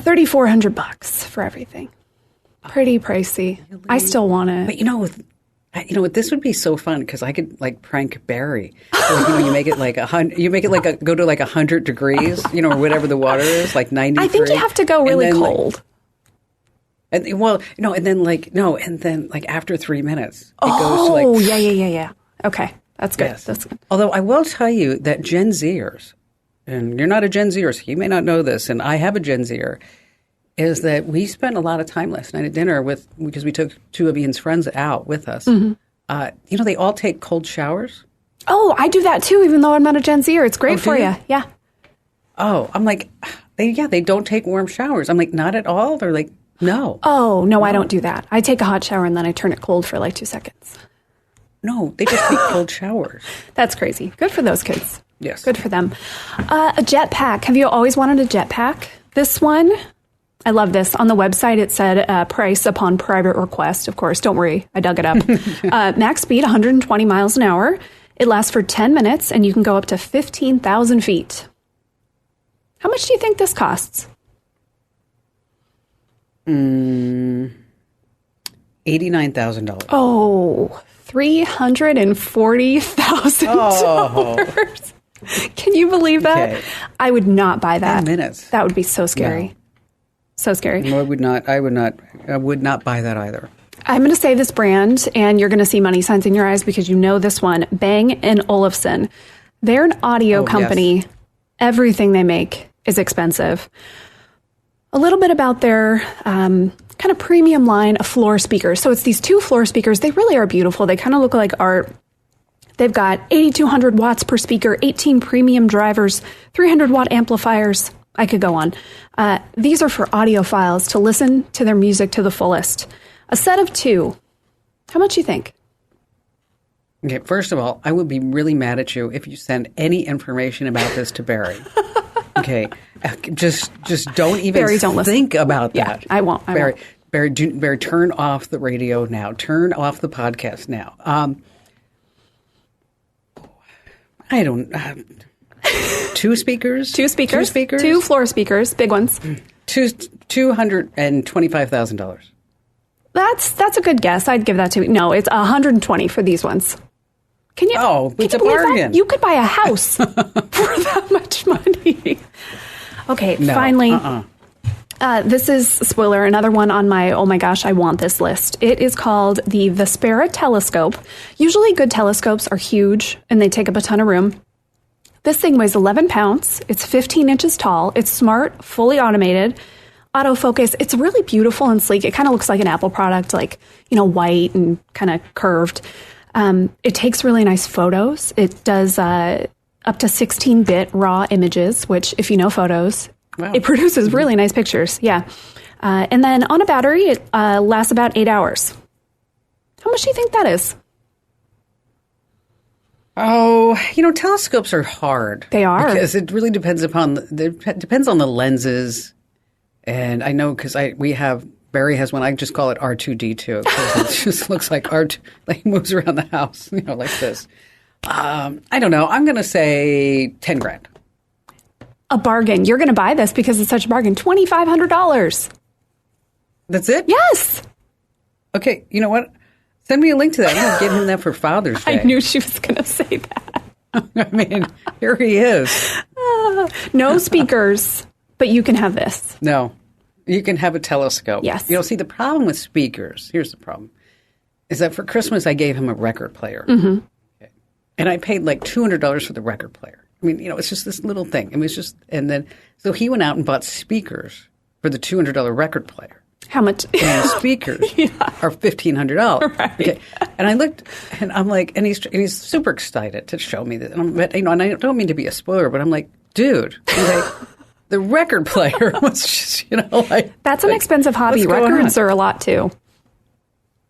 $3,400 for everything. Pretty pricey. Really? I still want it. But this would be so fun because I could like prank Barry. So, you make it like go to like 100 degrees, or whatever the water is, like 90. I think you have to go really cold. And then after 3 minutes, it goes to like. Oh, yeah. Okay, that's good. Yes. That's good. Although I will tell you that Gen Zers, and you're not a Gen Zer, so you may not know this, and I have a Gen Zer, is that we spent a lot of time last night at dinner because we took two of Ian's friends out with us. Mm-hmm. They all take cold showers. Oh, I do that too, even though I'm not a Gen Zer. It's great for you. Yeah. Oh, I'm like, they don't take warm showers. I'm like, not at all? They're like, no. Oh, no, I don't do that. I take a hot shower and then I turn it cold for like 2 seconds. No, they just take cold showers. That's crazy. Good for those kids. Yes. Good for them. A jetpack. Have you always wanted a jetpack? This one, I love this. On the website, it said price upon private request. Of course, don't worry. I dug it up. Max speed, 120 miles an hour. It lasts for 10 minutes, and you can go up to 15,000 feet. How much do you think this costs? $89,000. Oh, $340,000. Can you believe that? Okay. I would not buy that. 10 minutes. That would be so scary. No. So scary. No, I would not buy that either. I'm going to say this brand, and you're going to see money signs in your eyes because you know this one. Bang & Olufsen. They're an audio company. Yes. Everything they make is expensive. A little bit about their kind of premium line of floor speakers. So it's these 2 floor speakers. They really are beautiful. They kind of look like art. They've got 8,200 watts per speaker, 18 premium drivers, 300-watt amplifiers. I could go on. These are for audiophiles to listen to their music to the fullest. A set of 2. How much do you think? Okay, first of all, I would be really mad at you if you send any information about this to Barry. Okay, just don't even Barry, don't think about yeah, that. I won't. Barry, turn off the radio now. Turn off the podcast now. I don't. 2 speakers. 2 speakers. 2 speakers. 2 floor speakers, big ones. $225,000. That's a good guess. I'd give that to. No, it's $120 for these ones. Can you? Oh, it's a believe that? bargain. You could buy a house for that much money. Okay, No, finally. This is, spoiler, another one on my, oh my gosh, I want this list. It is called the Vespera Telescope. Usually good telescopes are huge and they take up a ton of room. This thing weighs 11 pounds. It's 15 inches tall. It's smart, fully automated, autofocus. It's really beautiful and sleek. It kind of looks like an Apple product, like, white and kind of curved. It takes really nice photos. It does up to 16-bit raw images, which, if you know photos, wow. It produces really nice pictures. Yeah. And then on a battery, it lasts about 8 hours. How much do you think that is? Oh, telescopes are hard. They are. Because it really depends on the lenses. And I know because Barry has one. I just call it R2D2 because it just looks like R2, like he moves around the house, like this. I don't know. I'm going to say $10,000. A bargain. You're going to buy this because it's such a bargain. $2,500. That's it? Yes. Okay. You know what? Send me a link to that. I'm going to give him that for Father's Day. I knew she was going to say that. I mean, here he is. No speakers, but you can have this. No. You can have a telescope. Yes. See, the problem with speakers, here's the problem, is that for Christmas I gave him a record player. Mm-hmm. Okay. And I paid like $200 for the record player. I mean, it's just this little thing. It was just, and then, so he went out and bought speakers for the $200 record player. How much? And the speakers are $1,500. Right. Okay. And I looked, and I'm like, and he's super excited to show me this. And and I don't mean to be a spoiler, but I'm like, dude, the record player was just, That's an expensive hobby. Records are a lot too.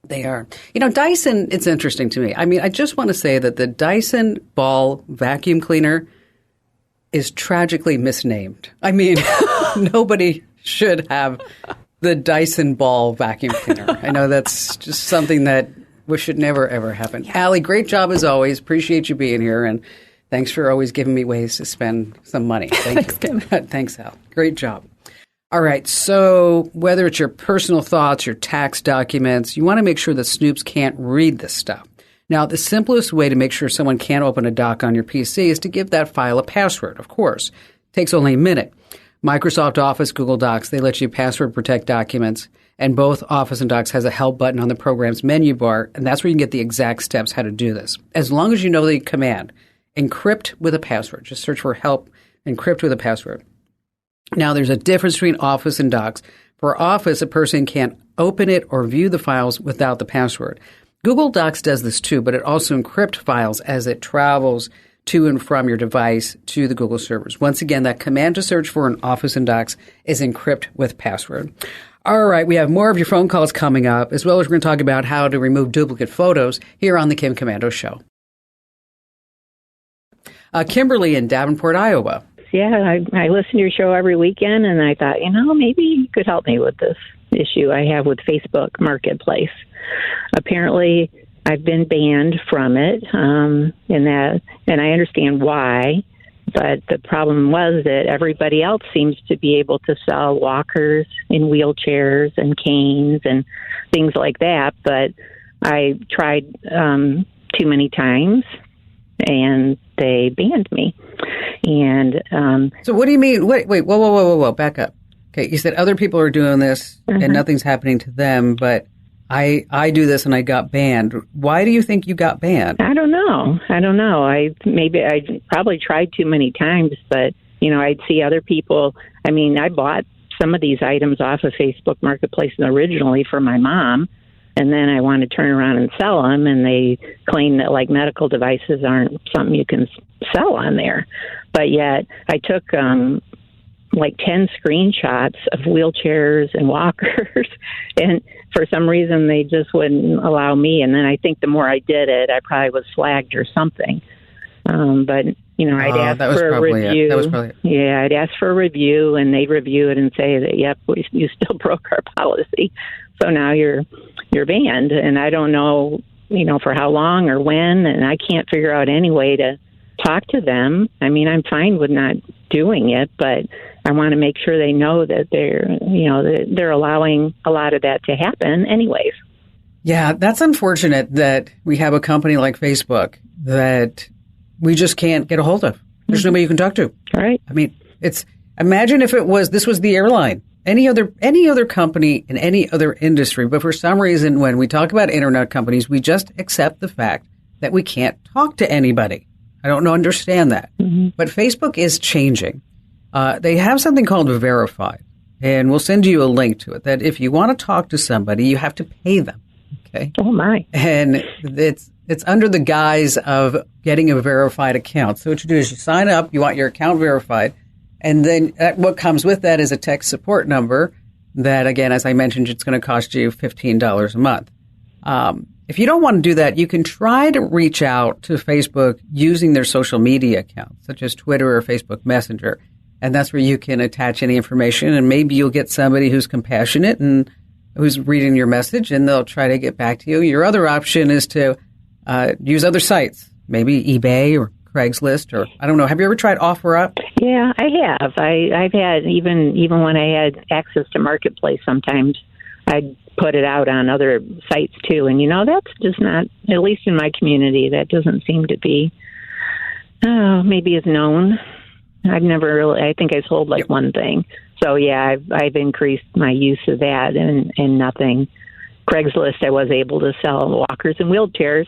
They are. Dyson, it's interesting to me. I mean, I just want to say that the Dyson Ball vacuum cleaner is tragically misnamed. I mean, nobody should have the Dyson Ball vacuum cleaner. I know that's just something that should never, ever happen. Yeah. Allie, great job as always. Appreciate you being here. And thanks for always giving me ways to spend some money. Thank you. Thanks, Al. Great job. All right. So whether it's your personal thoughts, your tax documents, you want to make sure that snoops can't read this stuff. Now, the simplest way to make sure someone can't open a doc on your PC is to give that file a password, of course. It takes only a minute. Microsoft Office, Google Docs, they let you password protect documents. And both Office and Docs has a help button on the program's menu bar. And that's where you can get the exact steps how to do this. As long as you know the command, encrypt with a password. Just search for help, encrypt with a password. Now, there's a difference between Office and Docs. For Office, a person can't open it or view the files without the password. Google Docs does this too, but it also encrypts files as it travels to and from your device to the Google servers. Once again, that command to search for in Office and Docs is encrypt with password. All right, we have more of your phone calls coming up, as well as we're going to talk about how to remove duplicate photos here on the Kim Komando Show. Kimberly in Davenport, Iowa. Yeah, I listen to your show every weekend, and I thought, maybe you could help me with this issue I have with Facebook Marketplace. Apparently, I've been banned from it, and I understand why, But the problem was that everybody else seems to be able to sell walkers and wheelchairs and canes and things like that. But I tried too many times, and they banned me. And so what do you mean? Wait, whoa, back up. Okay, you said other people are doing this and nothing's happening to them, but I do this and I got banned. Why do you think you got banned? I don't know. I probably tried too many times, but I'd see other people. I mean, I bought some of these items off of Facebook Marketplace originally for my mom, and then I want to turn around and sell them, and they claim that like medical devices aren't something you can sell on there. But yet I took like 10 screenshots of wheelchairs and walkers, and for some reason they just wouldn't allow me. And then I think the more I did it, I probably was flagged or something. But I'd ask for a review. That was probably it. Yeah, I'd ask for a review, and they'd review it and say that, yep, you still broke our policy, so now you're banned. And I don't know, for how long or when, and I can't figure out any way to talk to them. I mean, I'm fine with not doing it, but I want to make sure they know that they're allowing a lot of that to happen anyways. Yeah, that's unfortunate that we have a company like Facebook that we just can't get a hold of. There's nobody you can talk to. Right. I mean, imagine if this was the airline, any other company in any other industry. But for some reason, when we talk about internet companies, we just accept the fact that we can't talk to anybody. I don't understand that. But Facebook is changing. They have something called Verified, and we'll send you a link to it, that if you want to talk to somebody, you have to pay them. Okay. Oh, my. And it's under the guise of getting a verified account. So what you do is you sign up, you want your account verified, and then what comes with that is a tech support number that, again, as I mentioned, it's going to cost you $15 a month. If you don't want to do that, you can try to reach out to Facebook using their social media accounts, such as Twitter or Facebook Messenger. And that's where you can attach any information, and maybe you'll get somebody who's compassionate and who's reading your message, and they'll try to get back to you. Your other option is to use other sites, maybe eBay or Craigslist, or I don't know. Have you ever tried OfferUp? Yeah, I have. I've had, even when I had access to Marketplace, sometimes I'd put it out on other sites too. And, that's just not, at least in my community, that doesn't seem to be, maybe as known. I've never really, I think I sold like one thing. So yeah, I've increased my use of that and nothing. Craigslist, I was able to sell walkers and wheelchairs,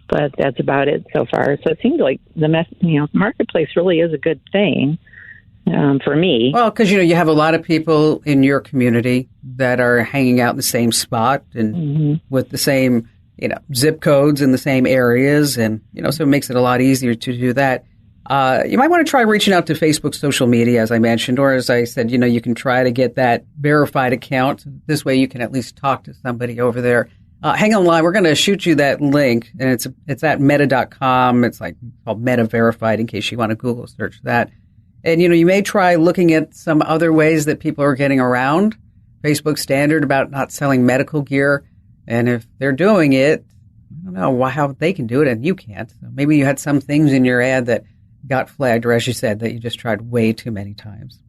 but that's about it so far. So it seems like Marketplace really is a good thing for me. Well, because, you have a lot of people in your community that are hanging out in the same spot and with the same, zip codes in the same areas. And, so it makes it a lot easier to do that. You might want to try reaching out to Facebook social media, as I mentioned, or as I said, you can try to get that verified account. This way you can at least talk to somebody over there. Hang on the line. We're going to shoot you that link, and it's at meta.com. It's called Meta Verified, in case you want to Google search that. And, you may try looking at some other ways that people are getting around Facebook's standard about not selling medical gear. And if they're doing it, I don't know how they can do it and you can't. So maybe you had some things in your ad that got flagged, or as you said, that you just tried way too many times.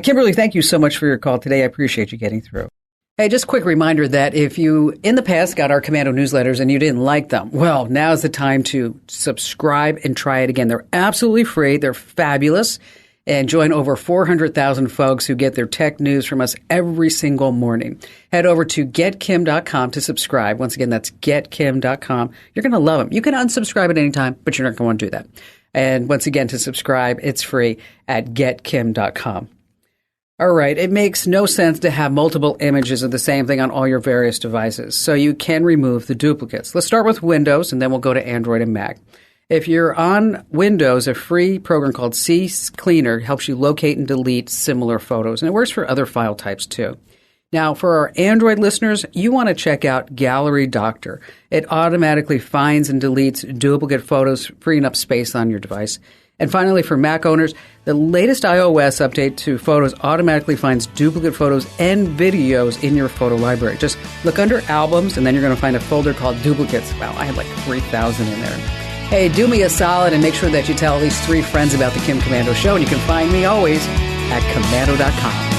Kimberly, thank you so much for your call today. I appreciate you getting through. Hey, just a quick reminder that if you in the past got our Commando newsletters and you didn't like them, well, now's the time to subscribe and try it again. They're absolutely free. They're fabulous. And join over 400,000 folks who get their tech news from us every single morning. Head over to getkim.com to subscribe. Once again, that's getkim.com. You're going to love them. You can unsubscribe at any time, but you're not going to want to do that. And once again, to subscribe, it's free at getkim.com. All right. It makes no sense to have multiple images of the same thing on all your various devices, so you can remove the duplicates. Let's start with Windows, and then we'll go to Android and Mac. If you're on Windows, a free program called CCleaner helps you locate and delete similar photos, and it works for other file types too. Now, for our Android listeners, you want to check out Gallery Doctor. It automatically finds and deletes duplicate photos, freeing up space on your device. And finally, for Mac owners, the latest iOS update to Photos automatically finds duplicate photos and videos in your photo library. Just look under Albums, and then you're going to find a folder called Duplicates. Wow, I had like 3,000 in there. Hey, do me a solid and make sure that you tell at least 3 friends about the Kim Komando Show. And you can find me always at Komando.com.